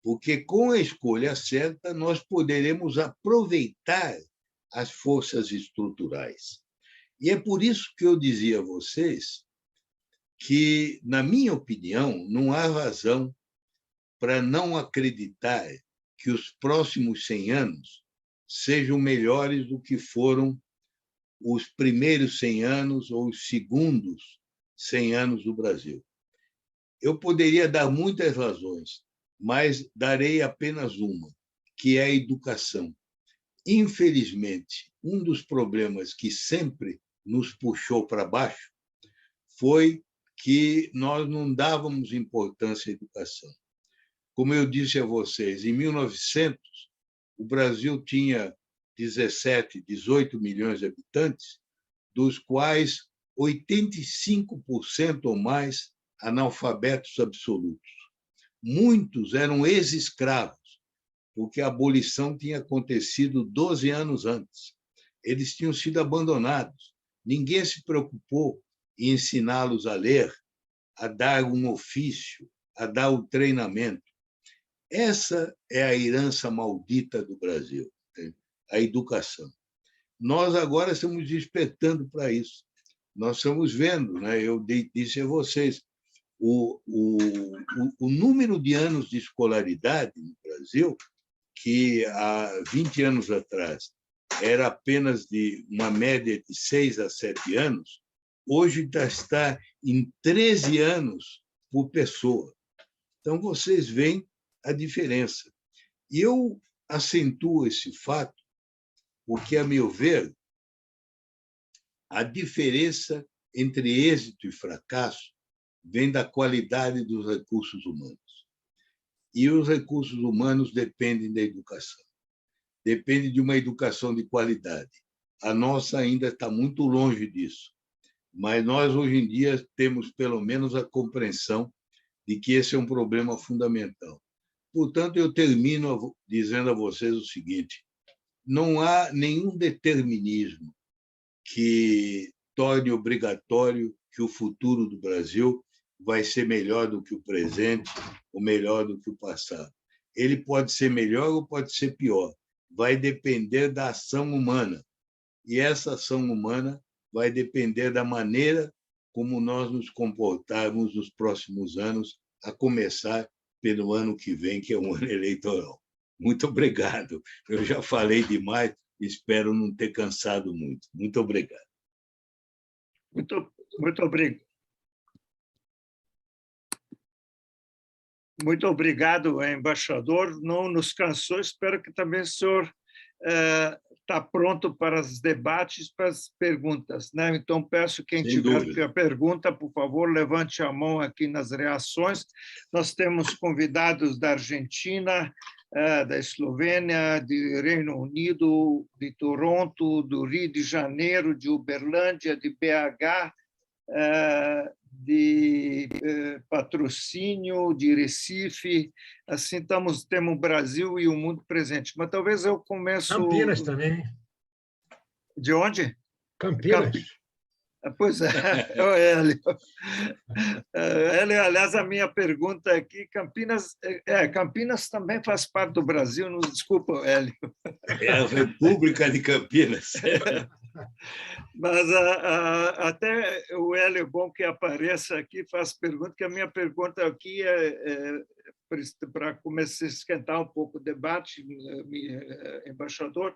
Porque com a escolha certa nós poderemos aproveitar as forças estruturais. E é por isso que eu dizia a vocês que, na minha opinião, não há razão para não acreditar que os próximos 100 anos sejam melhores do que foram os primeiros 100 anos ou os segundos 100 anos do Brasil. Eu poderia dar muitas razões, mas darei apenas uma, que é a educação. Infelizmente, um dos problemas que sempre nos puxou para baixo foi que nós não dávamos importância à educação. Como eu disse a vocês, em 1900, o Brasil tinha 17, 18 milhões de habitantes, dos quais 85% ou mais analfabetos absolutos. Muitos eram ex-escravos, porque a abolição tinha acontecido 12 anos antes. Eles tinham sido abandonados. Ninguém se preocupou em ensiná-los a ler, a dar um ofício, a dar o treinamento. Essa é a herança maldita do Brasil, a educação. Nós agora estamos despertando para isso. Nós estamos vendo, né? Eu disse a vocês, o número de anos de escolaridade no Brasil, que há 20 anos atrás era apenas de uma média de 6 a 7 anos, hoje está em 13 anos por pessoa. Então, vocês veem a diferença. E eu acentuo esse fato porque, a meu ver, a diferença entre êxito e fracasso vem da qualidade dos recursos humanos. E os recursos humanos dependem da educação. Depende de uma educação de qualidade. A nossa ainda está muito longe disso. Mas nós, hoje em dia, temos pelo menos a compreensão de que esse é um problema fundamental. Portanto, eu termino dizendo a vocês o seguinte: não há nenhum determinismo que torne obrigatório que o futuro do Brasil vai ser melhor do que o presente ou melhor do que o passado. Ele pode ser melhor ou pode ser pior. Vai depender da ação humana. E essa ação humana vai depender da maneira como nós nos comportarmos nos próximos anos, a começar pelo ano que vem, que é um ano eleitoral. Muito obrigado. Eu já falei demais, espero não ter cansado muito. Muito obrigado. Muito obrigado. Muito obrigado, embaixador. Não nos cansou, espero que também o senhor está pronto para os debates, para as perguntas, né? Então, peço quem Sem tiver dúvida. pergunta, por favor, levante a mão aqui nas reações. Nós temos convidados da Argentina, da Eslovênia, do Reino Unido, de Toronto, do Rio de Janeiro, de Uberlândia, de BH, de Patrocínio, de Recife. Assim, temos o Brasil e o mundo presente. Mas talvez eu comece... Campinas também. De onde? Campinas. Pois é, o Hélio. Hélio, aliás, a minha pergunta aqui, Campinas também faz parte do Brasil, não desculpa, Hélio. É a República de Campinas. Mas até o Hélio, bom que apareça aqui, faz pergunta, que a minha pergunta aqui para começar a esquentar um pouco o debate, embaixador,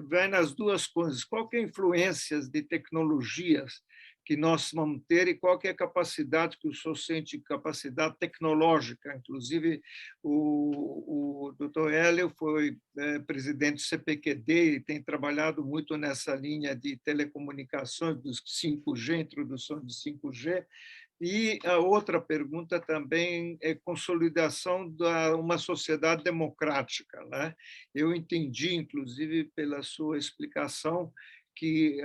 vem nas duas coisas. Qual que é a influência de tecnologias que nós vamos ter e qual que é a capacidade que o senhor sente, capacidade tecnológica? Inclusive, o Dr. Hélio foi presidente do CPQD e tem trabalhado muito nessa linha de telecomunicações, dos 5G, introdução de 5G. E a outra pergunta também é consolidação de uma sociedade democrática, né? Eu entendi, inclusive, pela sua explicação, que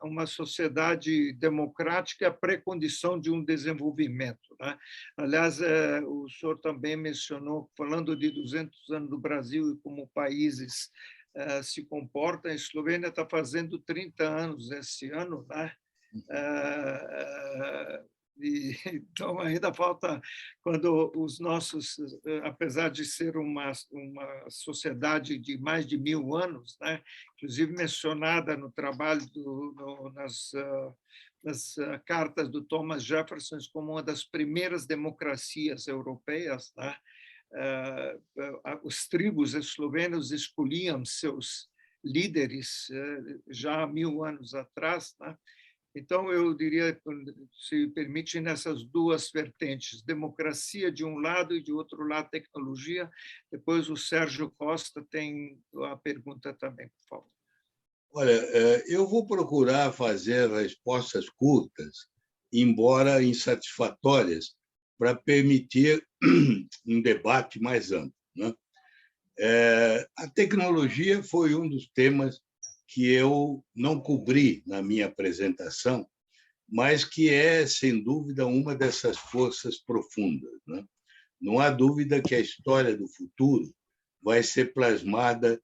uma sociedade democrática é a pré-condição de um desenvolvimento, né? Aliás, o senhor também mencionou, falando de 200 anos do Brasil e como países se comportam, a Eslovênia está fazendo 30 anos esse ano, né? Então, ainda falta, quando os nossos, apesar de ser uma sociedade de mais de 1000 anos, né, inclusive mencionada no trabalho, nas cartas do Thomas Jefferson como uma das primeiras democracias europeias, né? Os tribos eslovenos escolhiam seus líderes já há 1000 anos atrás, né? Então, eu diria, se permite, nessas duas vertentes, democracia de um lado e, de outro lado, tecnologia. Depois, o Sérgio Costa tem a pergunta também, por favor. Olha, eu vou procurar fazer respostas curtas, embora insatisfatórias, para permitir um debate mais amplo, né? A tecnologia foi um dos temas que eu não cobri na minha apresentação, mas que é, sem dúvida, uma dessas forças profundas, né? Não há dúvida que a história do futuro vai ser plasmada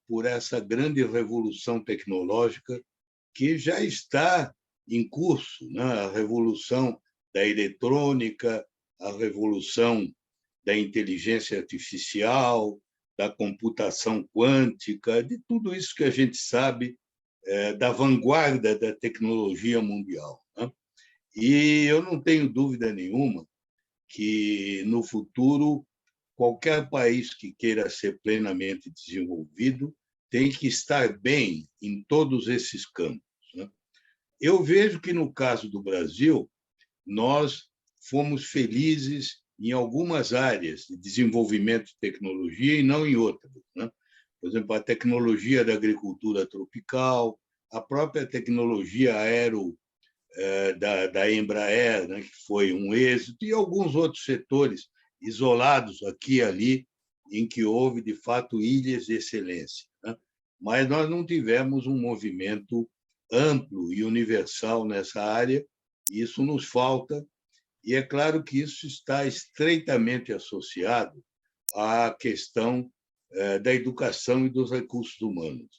por essa grande revolução tecnológica que já está em curso, né? A revolução da eletrônica, a revolução da inteligência artificial, da computação quântica, de tudo isso que a gente sabe da vanguarda da tecnologia mundial, né? E eu não tenho dúvida nenhuma que, no futuro, qualquer país que queira ser plenamente desenvolvido tem que estar bem em todos esses campos, né? Eu vejo que, no caso do Brasil, nós fomos felizes em algumas áreas de desenvolvimento de tecnologia e não em outras, né? Por exemplo, a tecnologia da agricultura tropical, a própria tecnologia aero da Embraer, né, que foi um êxito, e alguns outros setores isolados aqui e ali, em que houve, de fato, ilhas de excelência, né? Mas nós não tivemos um movimento amplo e universal nessa área, e isso nos falta. E é claro que isso está estreitamente associado à questão da educação e dos recursos humanos.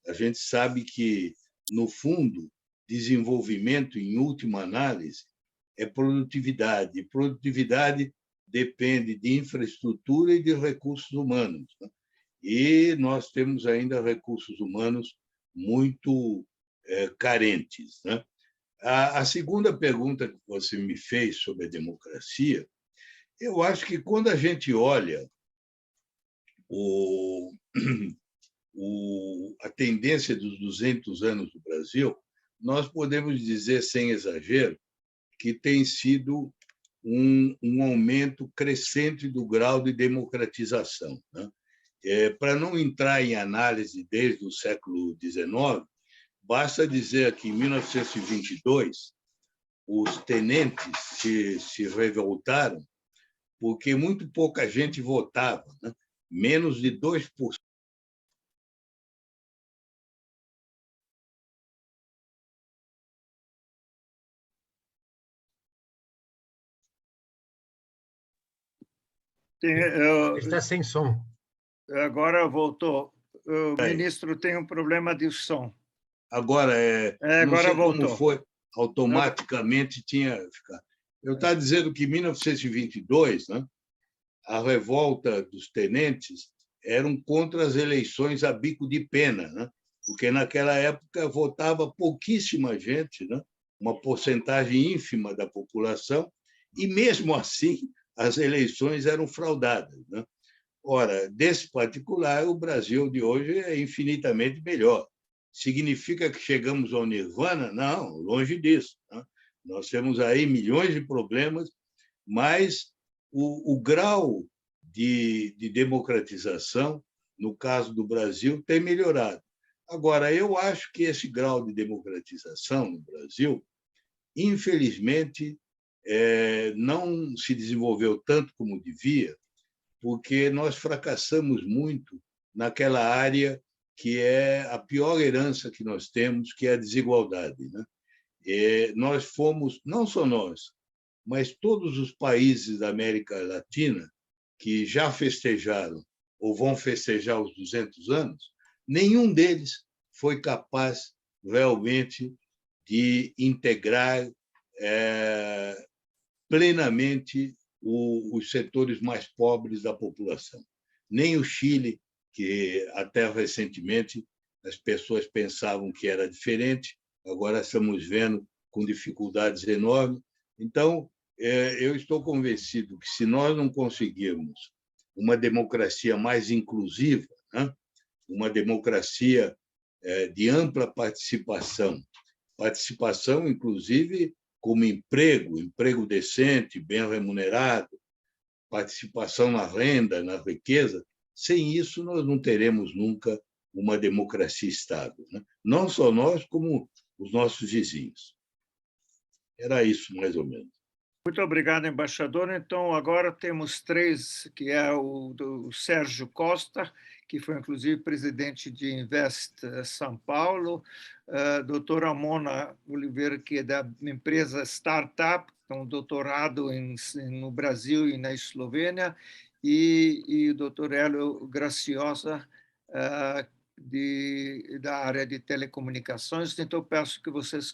A gente sabe que, no fundo, desenvolvimento, em última análise, é produtividade. E produtividade depende de infraestrutura e de recursos humanos, né? E nós temos ainda recursos humanos muito carentes, né? A segunda pergunta que você me fez sobre a democracia, eu acho que, quando a gente olha a tendência dos 200 anos do Brasil, nós podemos dizer, sem exagero, que tem sido um aumento crescente do grau de democratização, né? Para não entrar em análise desde o século XIX, basta dizer que em 1922 os tenentes se revoltaram porque muito pouca gente votava, né? Menos de 2%. Está sem som. Agora voltou. O ministro tem um problema de som. Agora, não agora sei voltou. como foi, automaticamente tinha ficado. Eu estava dizendo que em 1922, né, a revolta dos tenentes eram contra as eleições a bico de pena, né? Porque naquela época votava pouquíssima gente, né? Uma porcentagem ínfima da população, e mesmo assim as eleições eram fraudadas, né? Ora, desse particular, o Brasil de hoje é infinitamente melhor. Significa que chegamos ao nirvana? Não, longe disso, né? Nós temos aí milhões de problemas, mas o grau de democratização, no caso do Brasil, tem melhorado. Agora, eu acho que esse grau de democratização no Brasil, infelizmente, não se desenvolveu tanto como devia, porque nós fracassamos muito naquela área que é a pior herança que nós temos, que é a desigualdade, né? Nós fomos, não só nós, mas todos os países da América Latina que já festejaram ou vão festejar os 200 anos, nenhum deles foi capaz realmente de integrar plenamente os setores mais pobres da população. Nem o Chile, que até recentemente as pessoas pensavam que era diferente, agora estamos vendo com dificuldades enormes. Então, eu estou convencido que, se nós não conseguirmos uma democracia mais inclusiva, né? Uma democracia de ampla participação, inclusive, como emprego decente, bem remunerado, participação na renda, na riqueza, sem isso nós não teremos nunca uma democracia estável, né? Não só nós, como os nossos vizinhos. Era isso, mais ou menos. Muito obrigado, embaixador. Então, agora temos três, que é o Sérgio Costa, que foi, inclusive, presidente de Invest São Paulo, doutor Amona Oliveira, que é da empresa Startup, um doutorado no Brasil e na Eslovênia, e o doutor Hélio Graciosa, da área de telecomunicações. Então, peço que vocês...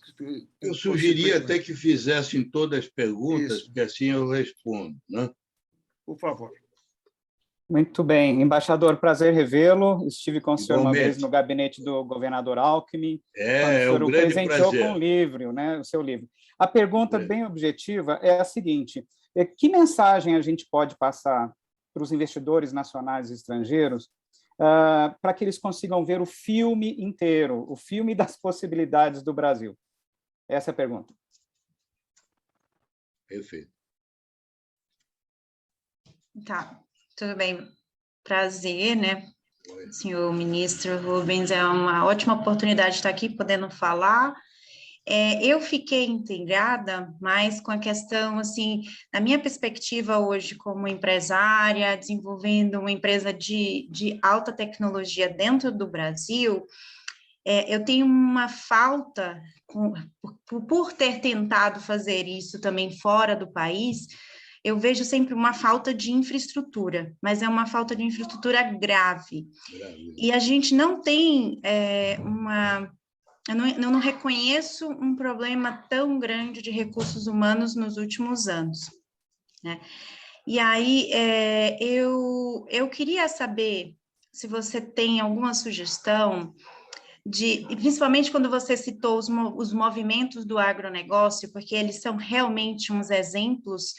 Eu sugeria até que fizessem todas as perguntas, porque assim eu respondo, né? Por favor. Muito bem. Embaixador, prazer revê-lo. Estive com o senhor Igualmente. uma vez no gabinete do governador Alckmin. É um grande presenteou prazer. com um livro, né, o seu livro. A pergunta bem objetiva é a seguinte: que mensagem a gente pode passar para os investidores nacionais e estrangeiros para que eles consigam ver o filme inteiro, o filme das possibilidades do Brasil? Essa é a pergunta. Perfeito. Tá, tudo bem. Prazer, né? Senhor ministro Rubens, é uma ótima oportunidade de estar aqui podendo falar. Eu fiquei integrada mais com a questão, assim, na minha perspectiva hoje como empresária, desenvolvendo uma empresa de alta tecnologia dentro do Brasil, eu tenho uma falta, por ter tentado fazer isso também fora do país, eu vejo sempre uma falta de infraestrutura, mas é uma falta de infraestrutura grave. E a gente não tem eu não reconheço um problema tão grande de recursos humanos nos últimos anos, né? E aí, eu queria saber se você tem alguma sugestão principalmente quando você citou os movimentos do agronegócio, porque eles são realmente uns exemplos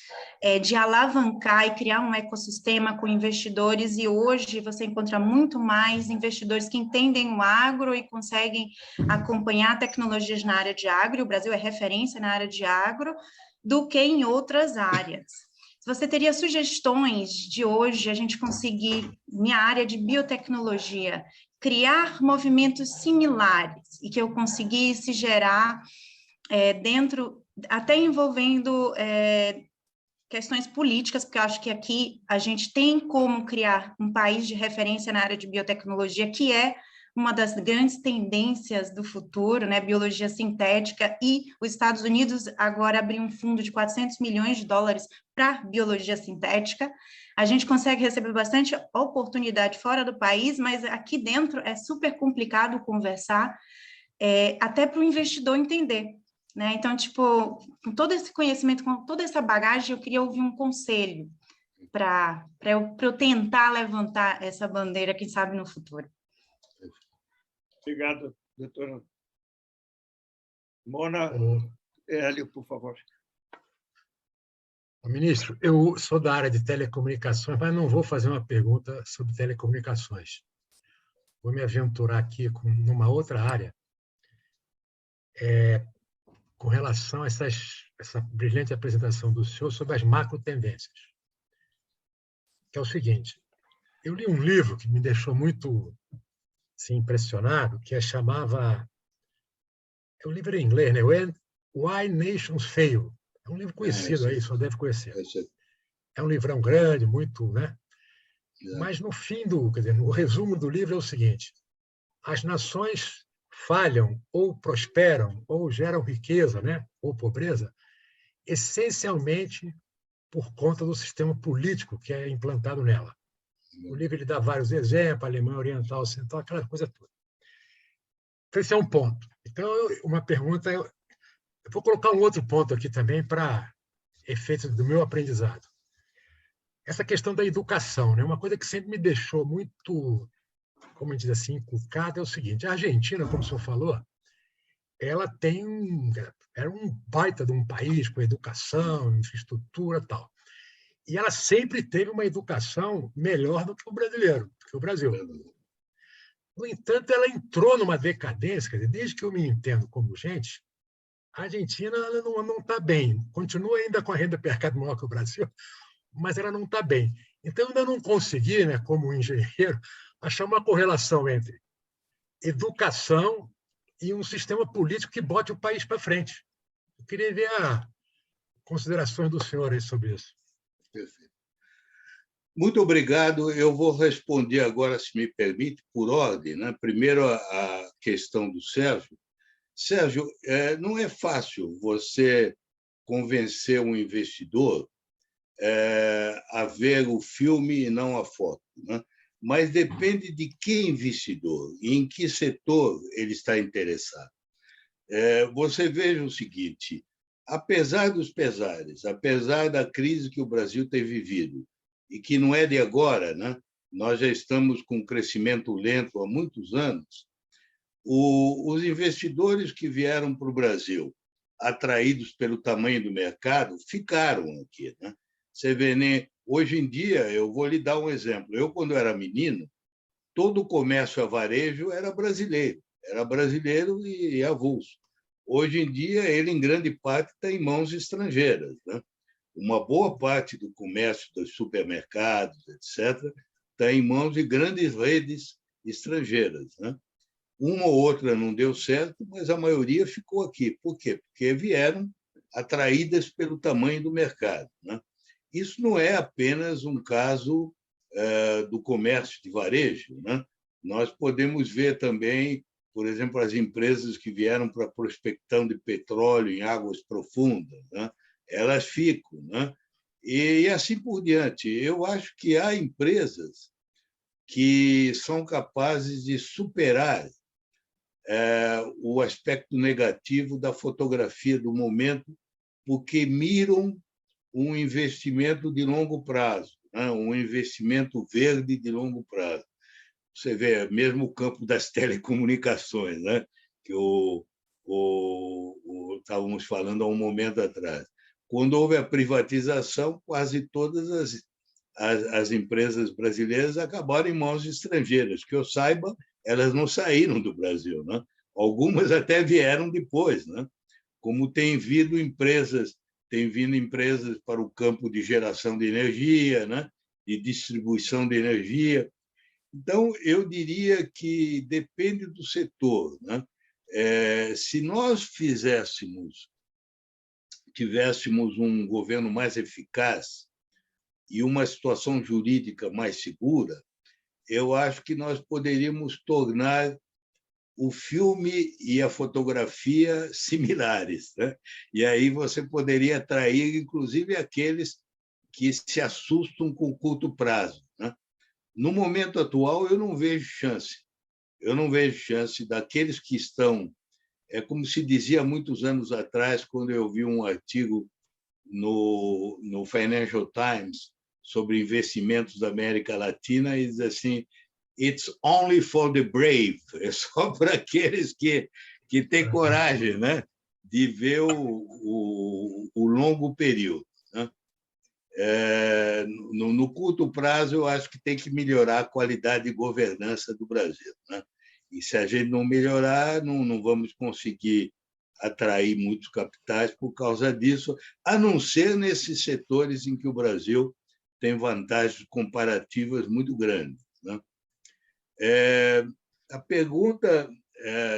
de alavancar e criar um ecossistema com investidores, e hoje você encontra muito mais investidores que entendem o agro e conseguem acompanhar tecnologias na área de agro, e o Brasil é referência na área de agro, do que em outras áreas. se você teria sugestões de hoje a gente conseguir, minha área de biotecnologia, criar movimentos similares e que eu conseguisse gerar dentro, até envolvendo questões políticas, porque eu acho que aqui a gente tem como criar um país de referência na área de biotecnologia, que é uma das grandes tendências do futuro, né, biologia sintética, e os Estados Unidos agora abriu um fundo de 400 milhões de dólares para biologia sintética. A gente consegue receber bastante oportunidade fora do país, mas aqui dentro é super complicado conversar, até para o investidor entender, né? Então, tipo, com todo esse conhecimento, com toda essa bagagem, eu queria ouvir um conselho para eu tentar levantar essa bandeira, quem sabe, no futuro. Obrigado, doutora. Mona, Hélio, por favor. Ministro, eu sou da área de telecomunicações, mas não vou fazer uma pergunta sobre telecomunicações. Vou me aventurar aqui numa outra área, com relação a essa brilhante apresentação do senhor sobre as macro tendências. Que é o seguinte, eu li um livro que me deixou muito assim, impressionado, que chamava... É um livro em inglês, né? Why Nations Fail. É um livro conhecido aí, só deve conhecer. É um livrão grande, muito, né? Mas no fim quer dizer, no resumo do livro é o seguinte: as nações falham ou prosperam ou geram riqueza, né? Ou pobreza, essencialmente por conta do sistema político que é implantado nela. O livro ele dá vários exemplos, Alemanha Oriental, Central, aquela coisa toda. Então, esse é um ponto. Então, uma pergunta... Eu vou colocar um outro ponto aqui também para efeitos do meu aprendizado. Essa questão da educação, né? Uma coisa que sempre me deixou muito, como a gente diz assim, inculcada é o seguinte: a Argentina, como o senhor falou, ela era um baita de um país com educação, infraestrutura e tal. E ela sempre teve uma educação melhor do que o brasileiro, do que o Brasil. No entanto, ela entrou numa decadência, quer dizer, desde que eu me entendo como gente, a Argentina não está bem, continua ainda com a renda per capita maior que o Brasil, mas ela não está bem. Então, eu ainda não consegui, né, como engenheiro, achar uma correlação entre educação e um sistema político que bote o país para frente. Eu queria ver as considerações do senhor aí sobre isso. Perfeito. Muito obrigado. Eu vou responder agora, se me permite, por ordem, né? Primeiro, a questão do Sérgio. Sérgio, não é fácil você convencer um investidor a ver o filme e não a foto, né? Mas depende de que investidor e em que setor ele está interessado. Você veja o seguinte: apesar dos pesares, apesar da crise que o Brasil tem vivido, e que não é de agora, né? Nós já estamos com um crescimento lento há muitos anos, os investidores que vieram para o Brasil, atraídos pelo tamanho do mercado, ficaram aqui, né? Você vê, né? Hoje em dia, eu vou lhe dar um exemplo. Eu, quando era menino, todo o comércio a varejo era brasileiro e avulso. Hoje em dia, ele, em grande parte, está em mãos estrangeiras, né? Uma boa parte do comércio dos supermercados, etc., está em mãos de grandes redes estrangeiras, né? Uma ou outra não deu certo, mas a maioria ficou aqui. Por quê? Porque vieram atraídas pelo tamanho do mercado, né? Isso não é apenas um caso do comércio de varejo, né? Nós podemos ver também, por exemplo, as empresas que vieram para a prospecção de petróleo em águas profundas, né? Elas ficam, né? E assim por diante. Eu acho que há empresas que são capazes de superar o aspecto negativo da fotografia do momento, porque miram um investimento de longo prazo, né? Um investimento verde de longo prazo. Você vê, mesmo o campo das telecomunicações, né? Que estávamos falando há um momento atrás. Quando houve a privatização, quase todas as empresas brasileiras acabaram em mãos estrangeiras. Que eu saiba, elas não saíram do Brasil, né? Algumas até vieram depois, né? Como tem havido empresas tem vindo empresas para o campo de geração de energia, né? De distribuição de energia. Então, eu diria que depende do setor, né? Se nós tivéssemos um governo mais eficaz e uma situação jurídica mais segura, eu acho que nós poderíamos tornar o filme e a fotografia similares, né? E aí você poderia atrair, inclusive, aqueles que se assustam com curto prazo, né? No momento atual, eu não vejo chance. Eu não vejo chance daqueles que estão... É como se dizia muitos anos atrás, quando eu vi um artigo no Financial Times sobre investimentos da América Latina, e diz assim: "It's only for the brave", é só para aqueles que têm coragem, né, de ver o longo período, né? No curto prazo, eu acho que tem que melhorar a qualidade de governança do Brasil, né? E se a gente não melhorar, não vamos conseguir atrair muitos capitais por causa disso, a não ser nesses setores em que o Brasil tem vantagens comparativas muito grandes, né? A pergunta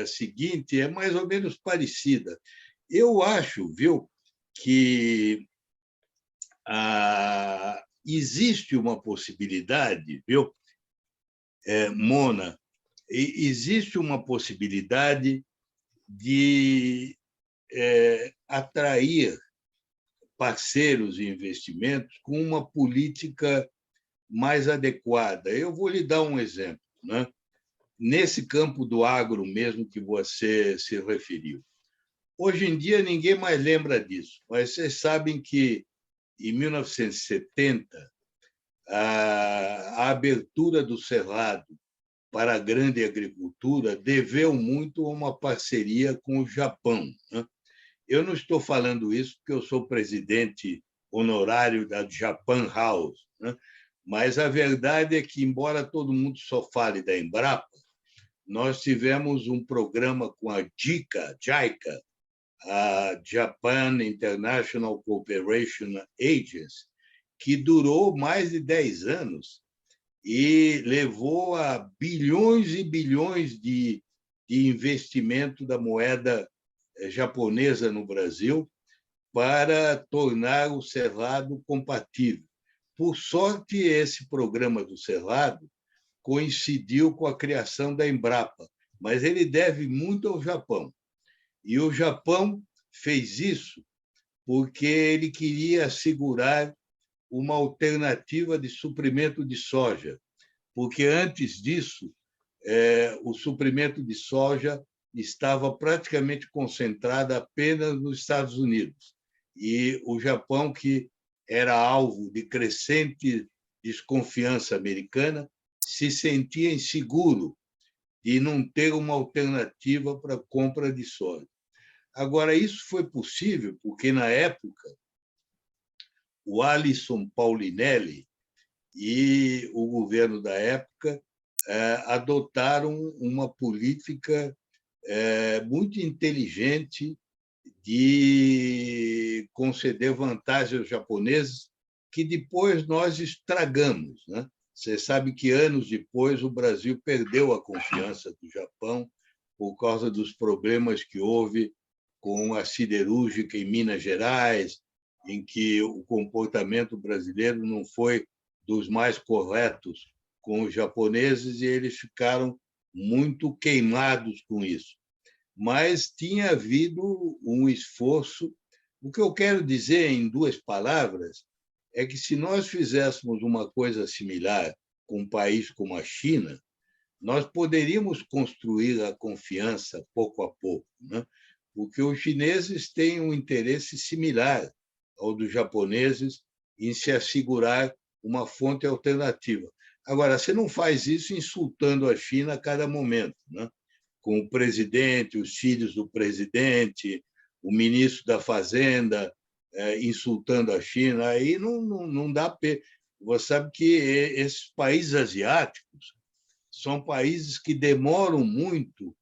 seguinte é mais ou menos parecida. Eu acho, viu, que existe uma possibilidade, viu, Mona, existe uma possibilidade de atrair parceiros e investimentos com uma política mais adequada. Eu vou lhe dar um exemplo, né? Nesse campo do agro mesmo que você se referiu. Hoje em dia, ninguém mais lembra disso, mas vocês sabem que, em 1970, a abertura do Cerrado para a grande agricultura deveu muito a uma parceria com o Japão, né? Eu não estou falando isso porque eu sou presidente honorário da Japan House, né? Mas a verdade é que, embora todo mundo só fale da Embrapa, nós tivemos um programa com a JICA, a Japan International Cooperation Agency, que durou mais de 10 anos e levou a bilhões e bilhões de investimento da moeda japonesa no Brasil para tornar o Cerrado compatível. Por sorte, esse programa do Cerrado coincidiu com a criação da Embrapa, mas ele deve muito ao Japão. E o Japão fez isso porque ele queria assegurar uma alternativa de suprimento de soja, porque antes disso, o suprimento de soja estava praticamente concentrado apenas nos Estados Unidos. E o Japão, que era alvo de crescente desconfiança americana, se sentia inseguro de não ter uma alternativa para a compra de soja. Agora, isso foi possível porque, na época, o Alisson Paulinelli e o governo da época adotaram uma política muito inteligente de conceder vantagens aos japoneses, que depois nós estragamos, né? Você sabe que, anos depois, o Brasil perdeu a confiança do Japão por causa dos problemas que houve com a siderúrgica em Minas Gerais, em que o comportamento brasileiro não foi dos mais corretos com os japoneses e eles ficaram muito queimados com isso. Mas tinha havido um esforço. O que eu quero dizer, em 2 palavras, é que, se nós fizéssemos uma coisa similar com um país como a China, nós poderíamos construir a confiança pouco a pouco, né? Porque os chineses têm um interesse similar ao dos japoneses em se assegurar uma fonte alternativa. Agora, você não faz isso insultando a China a cada momento, né? Com o presidente, os filhos do presidente, o ministro da Fazenda insultando a China, aí não dá pé. Você sabe que esses países asiáticos são países que demoram muito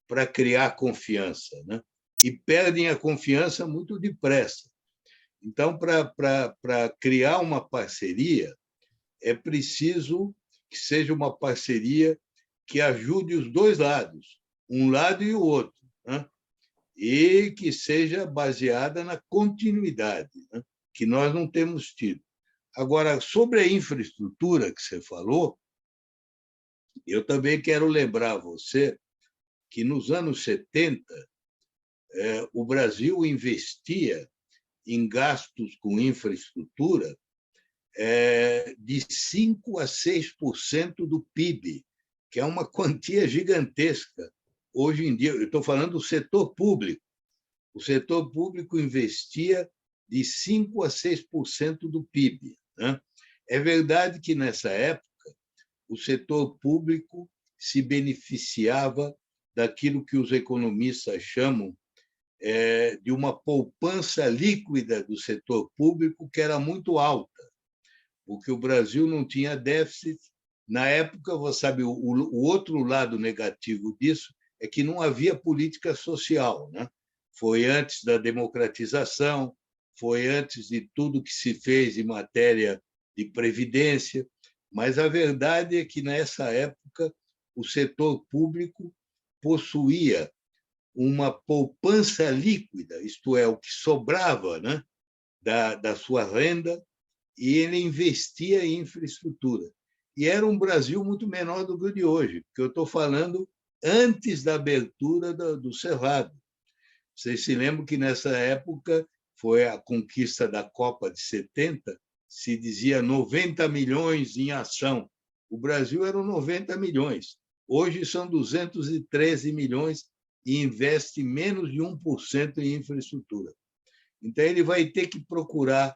para criar confiança, né? E perdem a confiança muito depressa. Então, para criar uma parceria, é preciso que seja uma parceria que ajude os dois lados, um lado e o outro, né? E que seja baseada na continuidade, né? Que nós não temos tido. Agora, sobre a infraestrutura que você falou, eu também quero lembrar você que, nos anos 70, o Brasil investia em gastos com infraestrutura de 5% a 6% do PIB, que é uma quantia gigantesca. Hoje em dia, eu estou falando do setor público. O setor público investia de 5% a 6% do PIB, né? É verdade que, nessa época, o setor público se beneficiava daquilo que os economistas chamam de uma poupança líquida do setor público, que era muito alta, porque o Brasil não tinha déficit. Na época, você sabe, o outro lado negativo disso é que não havia política social, né? Foi antes da democratização, foi antes de tudo que se fez em matéria de previdência, mas a verdade é que, nessa época, o setor público possuía uma poupança líquida, isto é, o que sobrava, né, da sua renda, e ele investia em infraestrutura. E era um Brasil muito menor do que o de hoje, porque eu estou falando antes da abertura do Cerrado. Vocês se lembram que, nessa época, foi a conquista da Copa de 70, se dizia 90 milhões em ação. O Brasil eram 90 milhões. Hoje são 213 milhões e investe menos de 1% em infraestrutura. Então, ele vai ter que procurar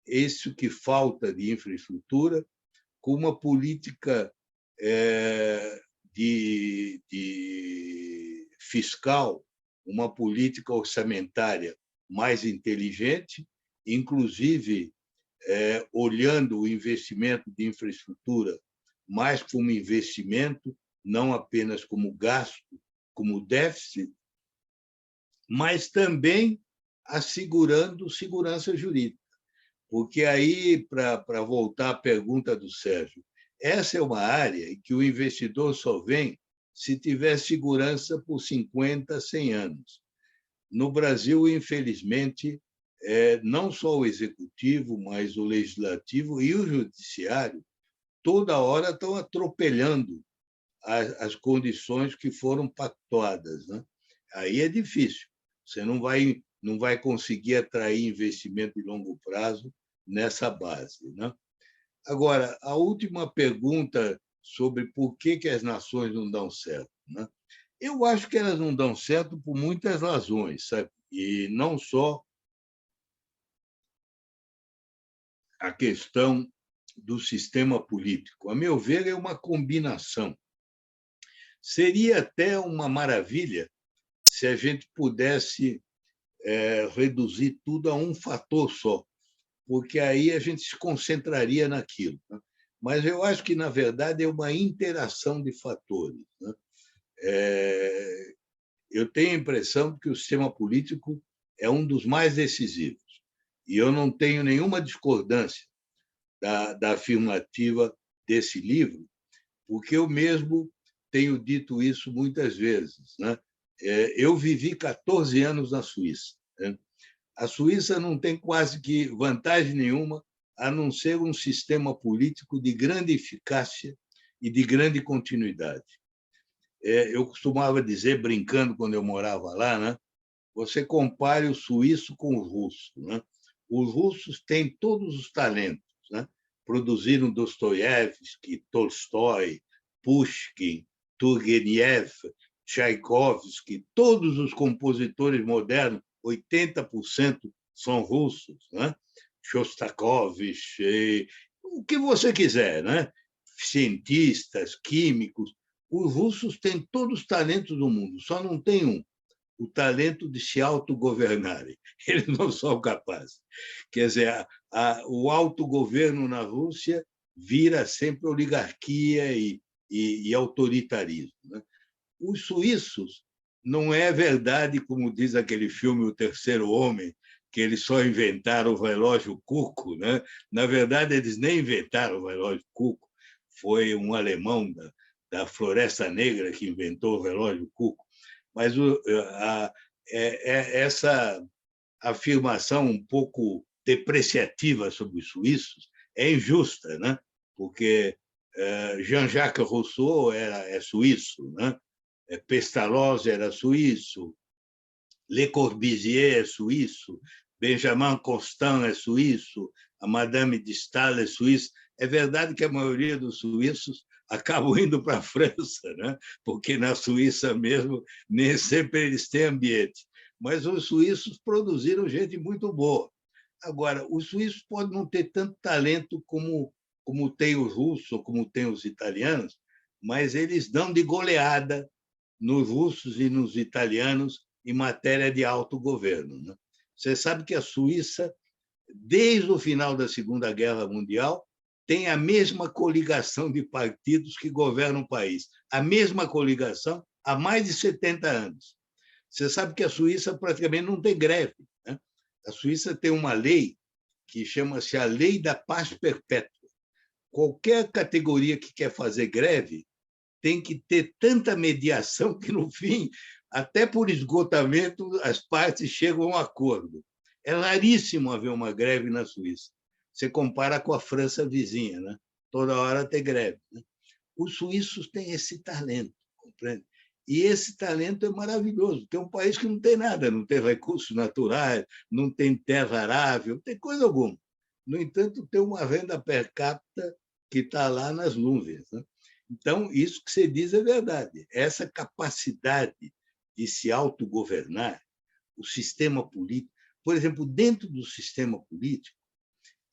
isso que falta de infraestrutura com uma política de fiscal, uma política orçamentária mais inteligente, inclusive olhando o investimento de infraestrutura mais como investimento, não apenas como gasto, como déficit, mas também assegurando segurança jurídica. Porque aí, para voltar à pergunta do Sérgio, essa é uma área em que o investidor só vem se tiver segurança por 50, 100 anos. No Brasil, infelizmente, não só o executivo, mas o legislativo e o judiciário, toda hora estão atropelando as condições que foram pactuadas, né? Aí é difícil. Você não vai conseguir atrair investimento de longo prazo nessa base, né? Agora, a última pergunta sobre por que as nações não dão certo, né? Eu acho que elas não dão certo por muitas razões, sabe? E não só a questão do sistema político. A meu ver, é uma combinação. Seria até uma maravilha se a gente pudesse reduzir tudo a um fator só, porque aí a gente se concentraria naquilo, né? Mas eu acho que, na verdade, é uma interação de fatores, né? Eu tenho a impressão que o sistema político é um dos mais decisivos, e eu não tenho nenhuma discordância da afirmativa desse livro, porque eu mesmo tenho dito isso muitas vezes, né? Eu vivi 14 anos na Suíça, né? A Suíça não tem quase que vantagem nenhuma, a não ser um sistema político de grande eficácia e de grande continuidade. Eu costumava dizer, brincando, quando eu morava lá, né? Você compare o suíço com o russo, né? Os russos têm todos os talentos, né? Produziram Dostoiévski, Tolstói, Pushkin, Turgenev, Tchaikovsky, todos os compositores modernos, 80% são russos, né? Shostakovich, o que você quiser, né? Cientistas, químicos. Os russos têm todos os talentos do mundo, só não tem um: o talento de se autogovernarem. Eles não são capazes. Quer dizer, o autogoverno na Rússia vira sempre oligarquia e autoritarismo, né? Os suíços, não é verdade, como diz aquele filme O Terceiro Homem, que eles só inventaram o relógio Cuco, né? Na verdade, eles nem inventaram o relógio Cuco, foi um alemão da Floresta Negra que inventou o relógio Cuco. Mas essa afirmação um pouco depreciativa sobre os suíços é injusta, né? Porque Jean-Jacques Rousseau é suíço, né? Pestalozzi era suíço, Le Corbusier é suíço, Benjamin Constant é suíço, a Madame de Staël é suíça. É verdade que a maioria dos suíços acabam indo para a França, né? Porque na Suíça mesmo nem sempre eles têm ambiente. Mas os suíços produziram gente muito boa. Agora, os suíços podem não ter tanto talento como tem os russos ou como tem os italianos, mas eles dão de goleada nos russos e nos italianos em matéria de autogoverno, né? Você sabe que a Suíça, desde o final da Segunda Guerra Mundial, tem a mesma coligação de partidos que governam o país, a mesma coligação há mais de 70 anos. Você sabe que a Suíça praticamente não tem greve, né? A Suíça tem uma lei que chama-se a Lei da Paz Perpétua. Qualquer categoria que quer fazer greve tem que ter tanta mediação que, no fim, até por esgotamento, as partes chegam a um acordo. É raríssimo haver uma greve na Suíça. Você compara com a França vizinha, né? Toda hora tem greve, né? Os suíços têm esse talento, compreende? E esse talento é maravilhoso. Tem um país que não tem nada, não tem recursos naturais, não tem terra arável, não tem coisa alguma. No entanto, tem uma renda per capita que está lá nas nuvens, né? Então, isso que você diz é verdade. Essa capacidade de se autogovernar, o sistema político. Por exemplo, dentro do sistema político,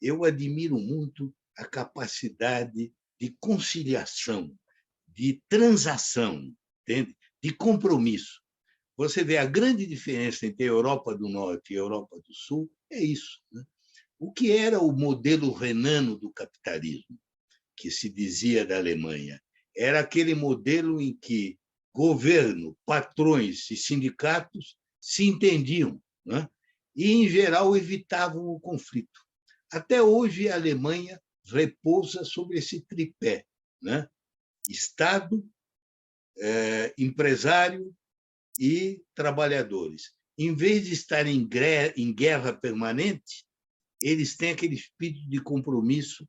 eu admiro muito a capacidade de conciliação, de transação, entende? De compromisso. Você vê a grande diferença entre a Europa do Norte e a Europa do Sul, é isso, né? O que era o modelo renano do capitalismo, que se dizia da Alemanha? Era aquele modelo em que governo, patrões e sindicatos se entendiam, né? E, em geral, evitavam o conflito. Até hoje, a Alemanha repousa sobre esse tripé, né? Estado, empresário e trabalhadores. Em vez de estar em guerra permanente, eles têm aquele espírito de compromisso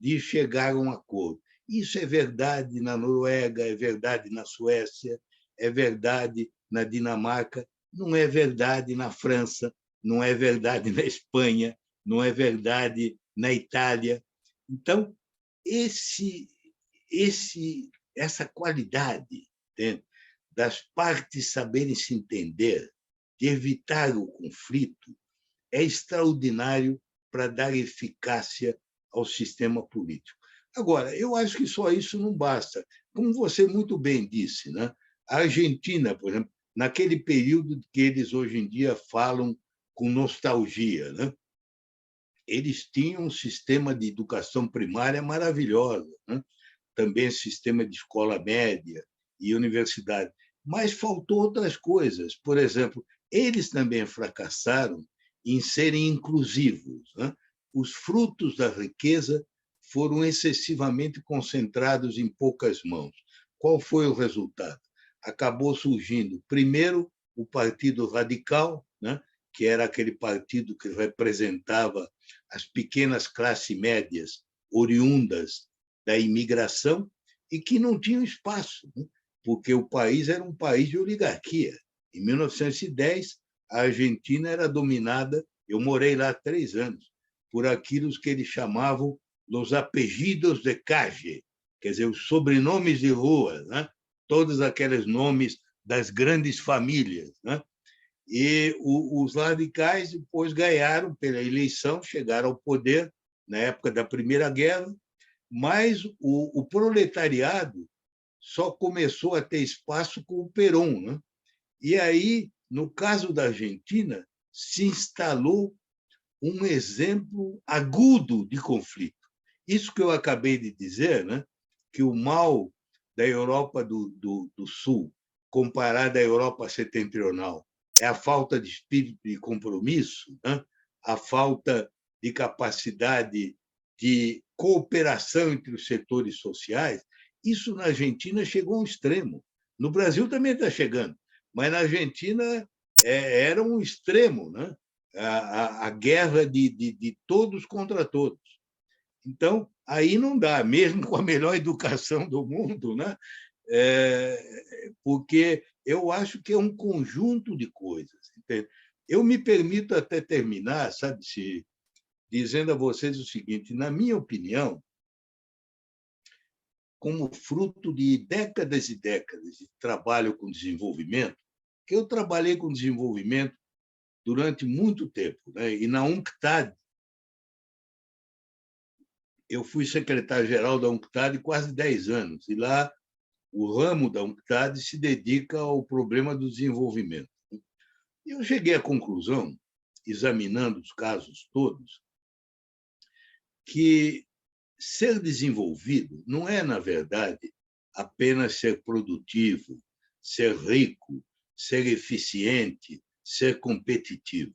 de chegar a um acordo. Isso é verdade na Noruega, é verdade na Suécia, é verdade na Dinamarca, não é verdade na França, não é verdade na Espanha, não é verdade na Itália. Então, essa qualidade, entende? Das partes saberem se entender, de evitar o conflito, é extraordinário para dar eficácia ao sistema político. Agora, eu acho que só isso não basta. Como você muito bem disse, né? A Argentina, por exemplo, naquele período que eles hoje em dia falam com nostalgia, né? Eles tinham um sistema de educação primária maravilhoso, né? Também sistema de escola média e universidade. Mas faltou outras coisas. Por exemplo, eles também fracassaram em serem inclusivos, né? Os frutos da riqueza foram excessivamente concentrados em poucas mãos. Qual foi o resultado? Acabou surgindo, primeiro, o Partido Radical, né? Que era aquele partido que representava as pequenas classes médias oriundas da imigração e que não tinham espaço, né? Porque o país era um país de oligarquia. Em 1910, a Argentina era dominada, eu morei lá 3 anos, por aquilo que eles chamavam os apellidos de calle, quer dizer, os sobrenomes de rua, né? Todos aqueles nomes das grandes famílias, né? E os radicais depois ganharam pela eleição, chegaram ao poder na época da Primeira Guerra, mas o proletariado só começou a ter espaço com o Perón, né? E aí, no caso da Argentina, se instalou um exemplo agudo de conflito. Isso que eu acabei de dizer, né? Que o mal da Europa do Sul, comparado à Europa setentrional, é a falta de espírito de compromisso, né? A falta de capacidade de cooperação entre os setores sociais. Isso na Argentina chegou a um extremo. No Brasil também está chegando, mas na Argentina era um extremo, né? A guerra de todos contra todos. Então, aí não dá, mesmo com a melhor educação do mundo, né? Porque eu acho que é um conjunto de coisas. Entende? Eu me permito até terminar, sabe, dizendo a vocês o seguinte: na minha opinião, como fruto de décadas e décadas de trabalho com desenvolvimento, que eu trabalhei com desenvolvimento durante muito tempo, né? E na UNCTAD, eu fui secretário-geral da UNCTAD quase 10 anos, e lá o ramo da UNCTAD se dedica ao problema do desenvolvimento. E eu cheguei à conclusão, examinando os casos todos, que ser desenvolvido não é, na verdade, apenas ser produtivo, ser rico, ser eficiente, ser competitivo.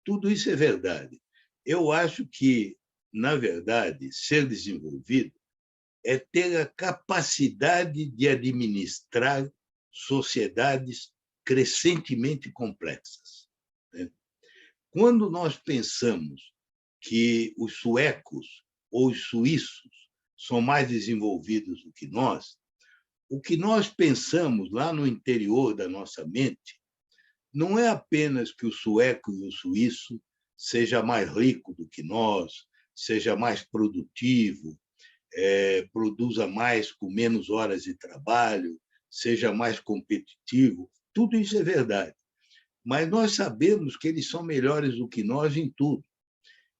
Tudo isso é verdade. Eu acho que, na verdade, ser desenvolvido é ter a capacidade de administrar sociedades crescentemente complexas. Quando nós pensamos que os suecos ou os suíços são mais desenvolvidos do que nós, o que nós pensamos lá no interior da nossa mente não é apenas que o sueco e o suíço seja mais rico do que nós, seja mais produtivo, produza mais com menos horas de trabalho, seja mais competitivo. Tudo isso é verdade. Mas nós sabemos que eles são melhores do que nós em tudo.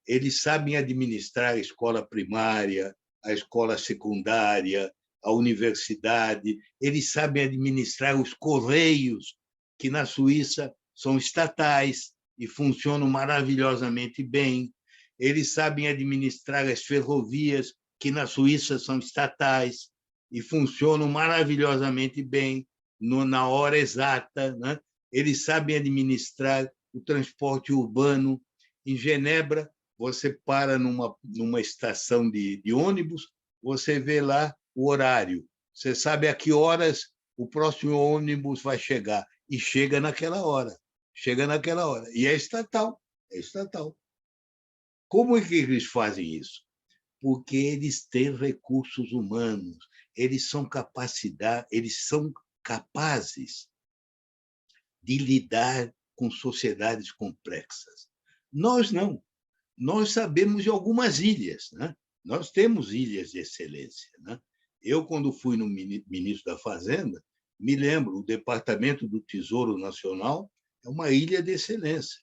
Eles sabem administrar a escola primária, a escola secundária, a universidade, eles sabem administrar os correios, que na Suíça são estatais e funcionam maravilhosamente bem. Eles sabem administrar as ferrovias, que na Suíça são estatais e funcionam maravilhosamente bem, na hora exata, né? Eles sabem administrar o transporte urbano. Em Genebra, você para numa estação de ônibus, você vê lá o horário, você sabe a que horas o próximo ônibus vai chegar, e chega naquela hora, e é estatal, é estatal. Como é que eles fazem isso? Porque eles têm recursos humanos, eles são capazes de lidar com sociedades complexas. Nós não. Nós sabemos de algumas ilhas, né? Nós temos ilhas de excelência, né? Eu, quando fui no ministro da Fazenda, me lembro, o Departamento do Tesouro Nacional é uma ilha de excelência.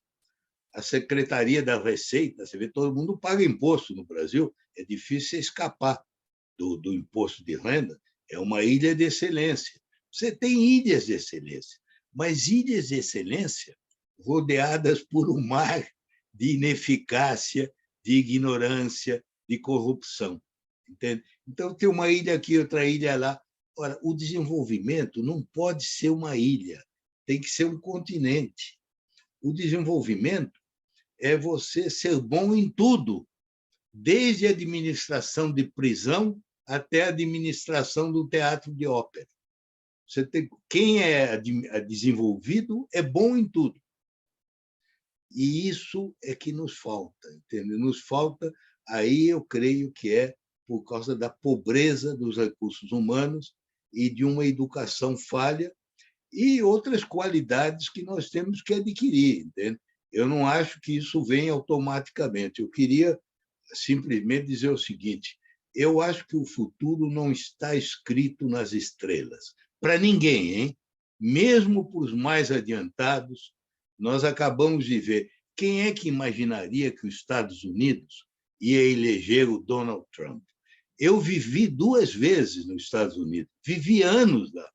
A Secretaria da Receita, você vê, todo mundo paga imposto no Brasil, é difícil escapar do imposto de renda, é uma ilha de excelência. Você tem ilhas de excelência, mas ilhas de excelência rodeadas por um mar de ineficácia, de ignorância, de corrupção. Entende? Então, tem uma ilha aqui, outra ilha lá. Ora, o desenvolvimento não pode ser uma ilha, tem que ser um continente. O desenvolvimento é você ser bom em tudo, desde a administração de prisão até a administração do teatro de ópera. Quem é desenvolvido é bom em tudo. E isso é que nos falta, entende? Nos falta, aí eu creio que é por causa da pobreza dos recursos humanos e de uma educação falha e outras qualidades que nós temos que adquirir, entende? Eu não acho que isso venha automaticamente. Eu queria simplesmente dizer o seguinte: eu acho que o futuro não está escrito nas estrelas. Para ninguém, hein? Mesmo para os mais adiantados, nós acabamos de ver. Quem é que imaginaria que os Estados Unidos ia eleger o Donald Trump? Eu vivi 2 vezes nos Estados Unidos, vivi anos lá.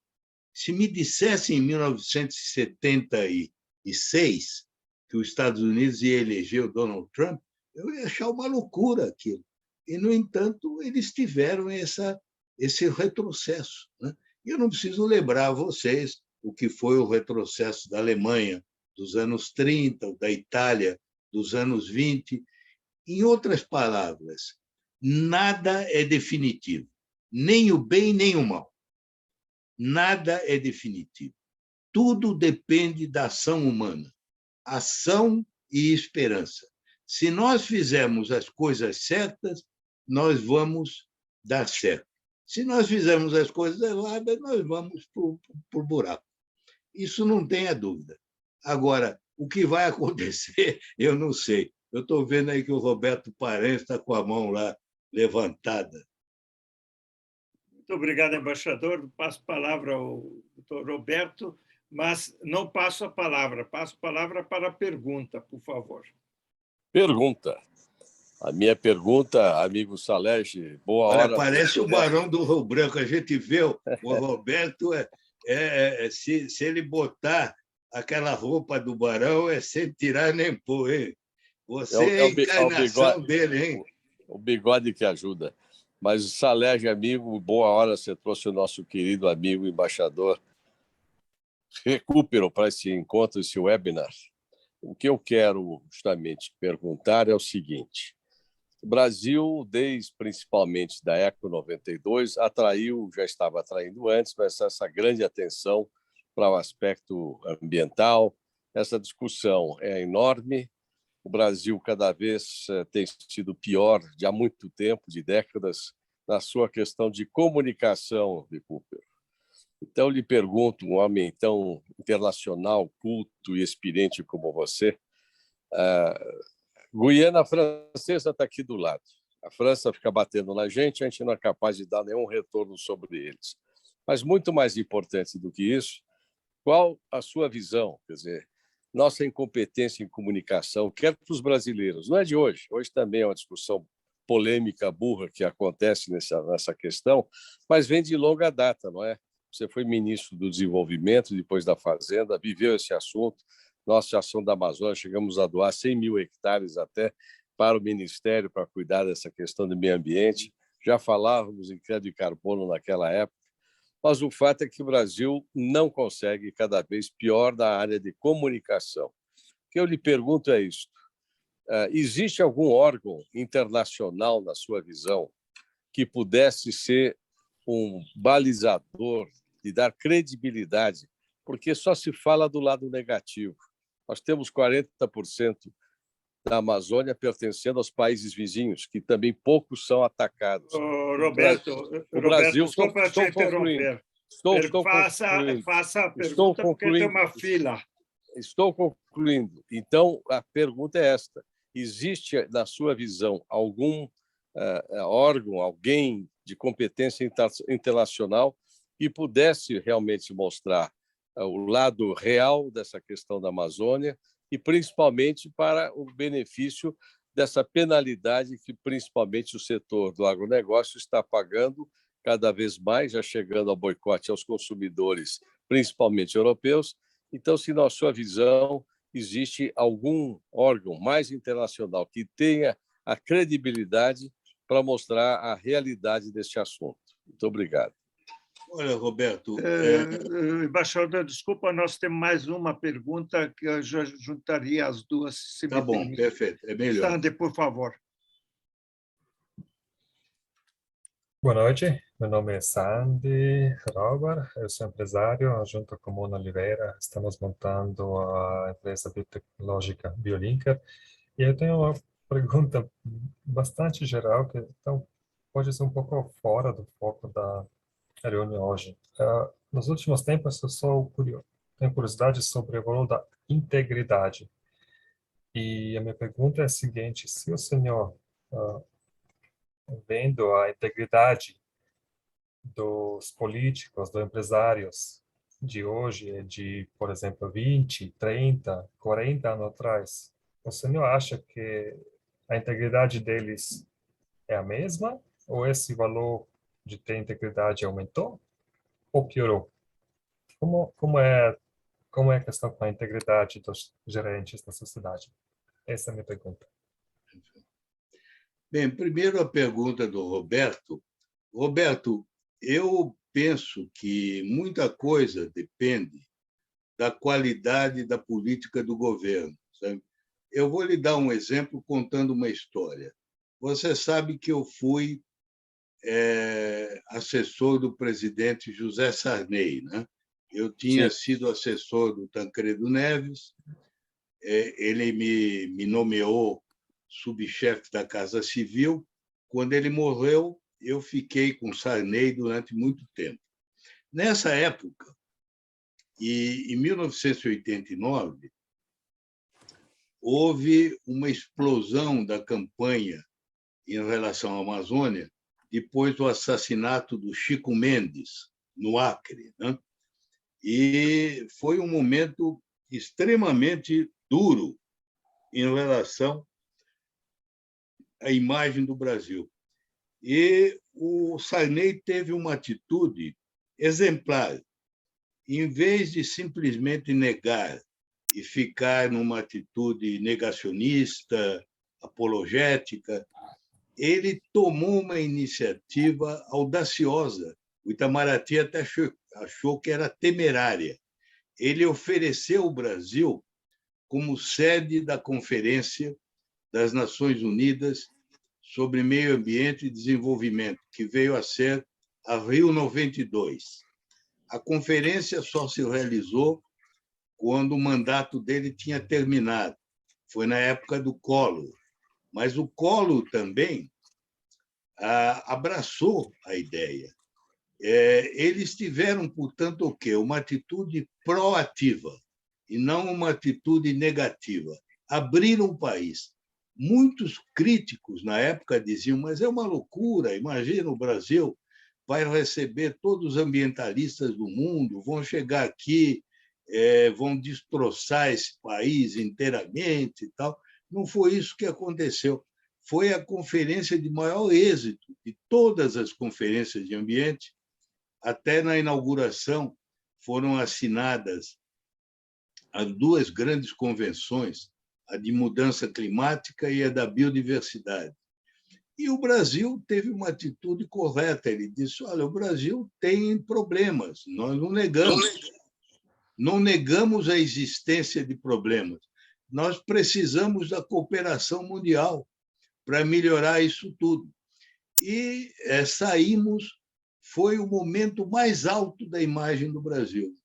Se me dissessem em 1976 que os Estados Unidos ia eleger o Donald Trump, eu ia achar uma loucura aquilo. E, no entanto, eles tiveram esse retrocesso, né? E eu não preciso lembrar a vocês o que foi o retrocesso da Alemanha dos anos 30, ou da Itália dos anos 20. Em outras palavras, nada é definitivo, nem o bem nem o mal. Nada é definitivo. Tudo depende da ação humana, ação e esperança. Se nós fizermos as coisas certas, nós vamos dar certo. Se nós fizermos as coisas erradas, nós vamos para o buraco. Isso não tenha dúvida. Agora, o que vai acontecer, eu não sei. Eu estou vendo aí que o Roberto Paranhos está com a mão lá levantada. Muito obrigado, embaixador. Passo a palavra ao doutor Roberto, mas não passo a palavra para a pergunta, por favor. Pergunta. A minha pergunta, amigo Salege, boa Olha, hora. parece o Barão do Rio Branco. A gente vê o Roberto, se ele botar aquela roupa do Barão, é sem tirar nem pôr, hein? Você é a encarnação dele, hein? O bigode que ajuda. Mas, Salege, amigo, boa hora você trouxe o nosso querido amigo embaixador Recupero para esse encontro, esse webinar. O que eu quero justamente perguntar é o seguinte: o Brasil, desde principalmente da Expo 92, já estava atraindo antes, mas essa grande atenção para o aspecto ambiental, essa discussão é enorme. O Brasil cada vez tem sido pior de há muito tempo, de décadas, na sua questão de comunicação, Recupero. Então, lhe pergunto, um homem tão internacional, culto e experiente como você, Guiana Francesa está aqui do lado. A França fica batendo na gente, a gente não é capaz de dar nenhum retorno sobre eles. Mas, muito mais importante do que isso, qual a sua visão? Quer dizer, nossa incompetência em comunicação, quer para os brasileiros, não é de hoje. Hoje também é uma discussão polêmica, burra, que acontece nessa questão, mas vem de longa data, não é? Você foi ministro do Desenvolvimento, depois da Fazenda, viveu esse assunto. Nossa ação da Amazônia, chegamos a doar 100 mil hectares até para o Ministério para cuidar dessa questão do meio ambiente. Já falávamos em crédito de carbono naquela época, mas o fato é que o Brasil não consegue, cada vez pior, na área de comunicação. O que eu lhe pergunto é isto: existe algum órgão internacional, na sua visão, que pudesse ser um balizador de dar credibilidade? Porque só se fala do lado negativo. Nós temos 40% da Amazônia pertencendo aos países vizinhos, que também poucos são atacados. Roberto, desculpa te interromper. Faça a pergunta, porque tem uma fila. Estou concluindo. Então, a pergunta é esta: existe, na sua visão, algum órgão, alguém de competência internacional que pudesse realmente mostrar o lado real dessa questão da Amazônia e, principalmente, para o benefício dessa penalidade que, principalmente, o setor do agronegócio está pagando cada vez mais, já chegando ao boicote aos consumidores, principalmente europeus. Então, se, na sua visão, existe algum órgão mais internacional que tenha a credibilidade para mostrar a realidade deste assunto. Muito obrigado. Olha, Roberto... Embaixador, desculpa, nós temos mais uma pergunta que eu já juntaria as duas. Se tá bom, permite. Perfeito, é melhor. Sandy, por favor. Boa noite, meu nome é Sandy Robar, eu sou empresário, junto com Mona Oliveira, estamos montando a empresa biotecnológica BioLinker, e eu tenho uma pergunta bastante geral, que então pode ser um pouco fora do foco da reunião hoje. Nos últimos tempos, eu tenho curiosidade sobre o valor da integridade, e a minha pergunta é a seguinte: se o senhor, vendo a integridade dos políticos, dos empresários de hoje, de, por exemplo, 20, 30, 40 anos atrás, o senhor acha que a integridade deles é a mesma? Ou esse valor de ter integridade aumentou ou piorou? Como é a questão com a integridade dos gerentes da sociedade? Essa é a minha pergunta. Bem, primeiro a pergunta do Roberto. Roberto, eu penso que muita coisa depende da qualidade da política do governo. Sabe? Eu vou lhe dar um exemplo contando uma história. Você sabe que eu fui assessor do presidente José Sarney, né? Eu tinha sido assessor do Tancredo Neves, ele me nomeou subchefe da Casa Civil. Quando ele morreu, eu fiquei com Sarney durante muito tempo. Nessa época, e em 1989, houve uma explosão da campanha em relação à Amazônia, depois do assassinato do Chico Mendes, no Acre, né? E foi um momento extremamente duro em relação à imagem do Brasil. E o Sarney teve uma atitude exemplar. Em vez de simplesmente negar e ficar numa atitude negacionista, apologética, ele tomou uma iniciativa audaciosa. O Itamaraty até achou que era temerária. Ele ofereceu o Brasil como sede da Conferência das Nações Unidas sobre Meio Ambiente e Desenvolvimento, que veio a ser a Rio 92. A conferência só se realizou quando o mandato dele tinha terminado. Foi na época do Collor. Mas o Collor também abraçou a ideia. Eles tiveram, portanto, o quê? Uma atitude proativa e não uma atitude negativa. Abriram o país. Muitos críticos, na época, diziam, mas é uma loucura, imagina o Brasil vai receber todos os ambientalistas do mundo, vão chegar aqui, vão destroçar esse país inteiramente e tal. Não foi isso que aconteceu. Foi a conferência de maior êxito de todas as conferências de ambiente. Até na inauguração foram assinadas as duas grandes convenções, a de mudança climática e a da biodiversidade. E o Brasil teve uma atitude correta. Ele disse, olha, o Brasil tem problemas, nós não negamos. Não negamos a existência de problemas. Nós precisamos da cooperação mundial para melhorar isso tudo. E saímos, foi o momento mais alto da imagem do Brasil.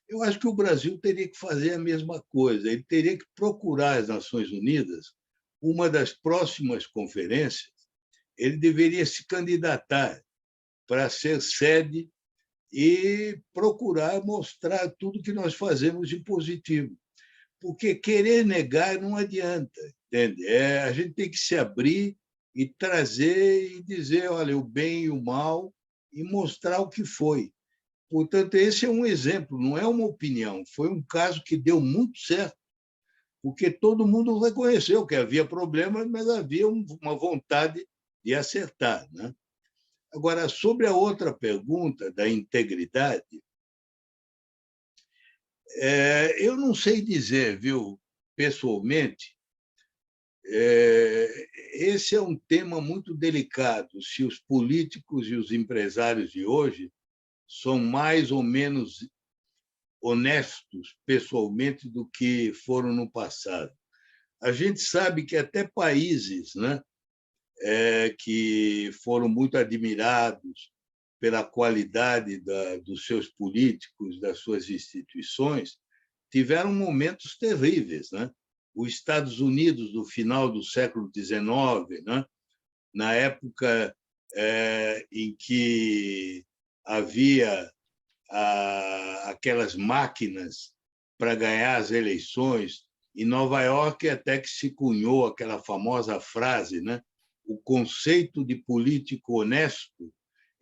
Eu acho que o Brasil teria que fazer a mesma coisa, ele teria que procurar as Nações Unidas, uma das próximas conferências, ele deveria se candidatar para ser sede e procurar mostrar tudo que nós fazemos de positivo. Porque querer negar não adianta, entende? A gente tem que se abrir e trazer e dizer, olha, o bem e o mal, e mostrar o que foi. Portanto, esse é um exemplo, não é uma opinião, foi um caso que deu muito certo, porque todo mundo reconheceu que havia problemas, mas havia uma vontade de acertar, né? Agora, sobre a outra pergunta da integridade, eu não sei dizer, viu, pessoalmente, esse é um tema muito delicado, se os políticos e os empresários de hoje são mais ou menos honestos pessoalmente do que foram no passado. A gente sabe que até países, né, que foram muito admirados pela qualidade dos seus políticos, das suas instituições, tiveram momentos terríveis, né? Os Estados Unidos, do final do século XIX, né? Na época em que havia aquelas máquinas para ganhar as eleições, em Nova York até que se cunhou aquela famosa frase, né? O conceito de político honesto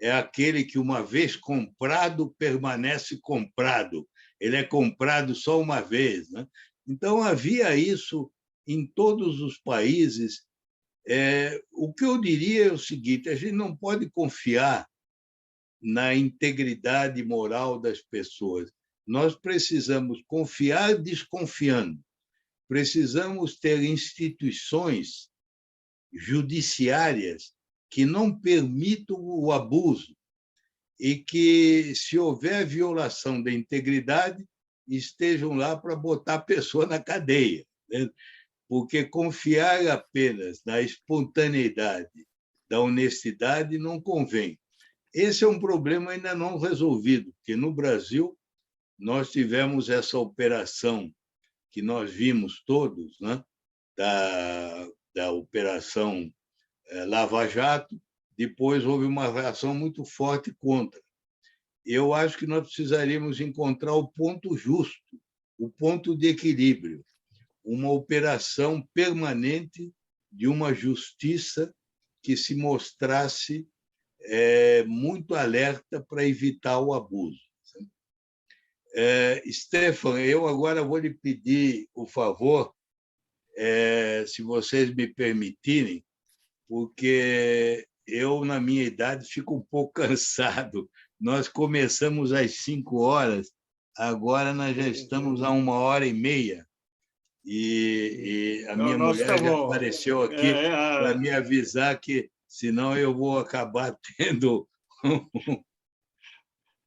é aquele que, uma vez comprado, permanece comprado. Ele é comprado só uma vez, né? Então, havia isso em todos os países. O que eu diria é o seguinte, a gente não pode confiar na integridade moral das pessoas. Nós precisamos confiar desconfiando. Precisamos ter instituições judiciárias que não permitam o abuso e que, se houver violação da integridade, estejam lá para botar a pessoa na cadeia, né? Porque confiar apenas na espontaneidade, da honestidade, não convém. Esse é um problema ainda não resolvido, porque no Brasil nós tivemos essa operação que nós vimos todos, né? da Operação Lava Jato, depois houve uma reação muito forte contra. Eu acho que nós precisaríamos encontrar o ponto justo, o ponto de equilíbrio, uma operação permanente de uma justiça que se mostrasse muito alerta para evitar o abuso. Stefan, eu agora vou lhe pedir o favor, se vocês me permitirem, porque eu, na minha idade, fico um pouco cansado. Nós começamos às 5h, agora nós já estamos a 1h30, e a minha mulher já apareceu aqui para me avisar que, senão, eu vou acabar tendo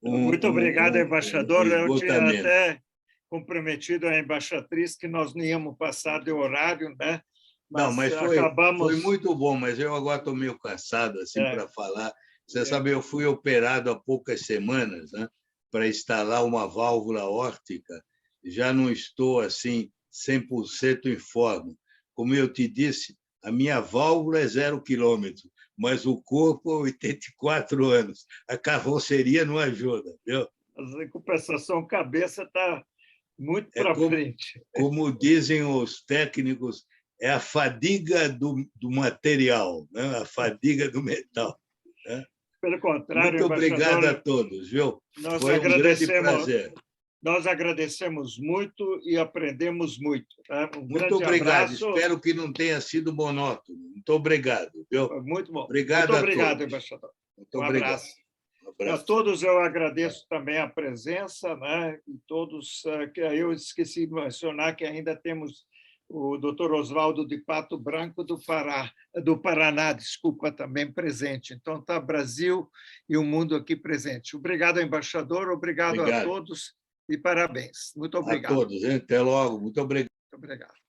Muito obrigado, embaixador. Eu tinha até comprometido a embaixatriz que nós não íamos passar de horário, né? Mas foi muito bom, mas eu agora estou meio cansado assim, para falar. Você sabe, eu fui operado há poucas semanas, né, para instalar uma válvula aórtica. Já não estou assim 100% em forma. Como eu te disse, a minha válvula é 0 quilômetro, mas o corpo é 84 anos. A carroceria não ajuda, viu? A compensação, cabeça está muito para frente. Como dizem os técnicos, é a fadiga do material, né? A fadiga do metal. Né? Pelo contrário, muito obrigado a todos, viu? Foi um grande prazer. Nós agradecemos muito e aprendemos muito. Tá? Muito obrigado. Abraço. Espero que não tenha sido monótono. Muito obrigado. Viu? Muito bom. Obrigado muito obrigado, todos. embaixador. Muito obrigado. Abraço. A todos eu agradeço também a presença, né? E todos, que eu esqueci de mencionar que ainda temos o Dr. Oswaldo de Pato Branco do Paraná, desculpa, também presente. Então está Brasil e o mundo aqui presente. Obrigado, embaixador, obrigado a todos e parabéns. Muito obrigado. A todos, hein? Até logo. Muito obrigado. Muito obrigado.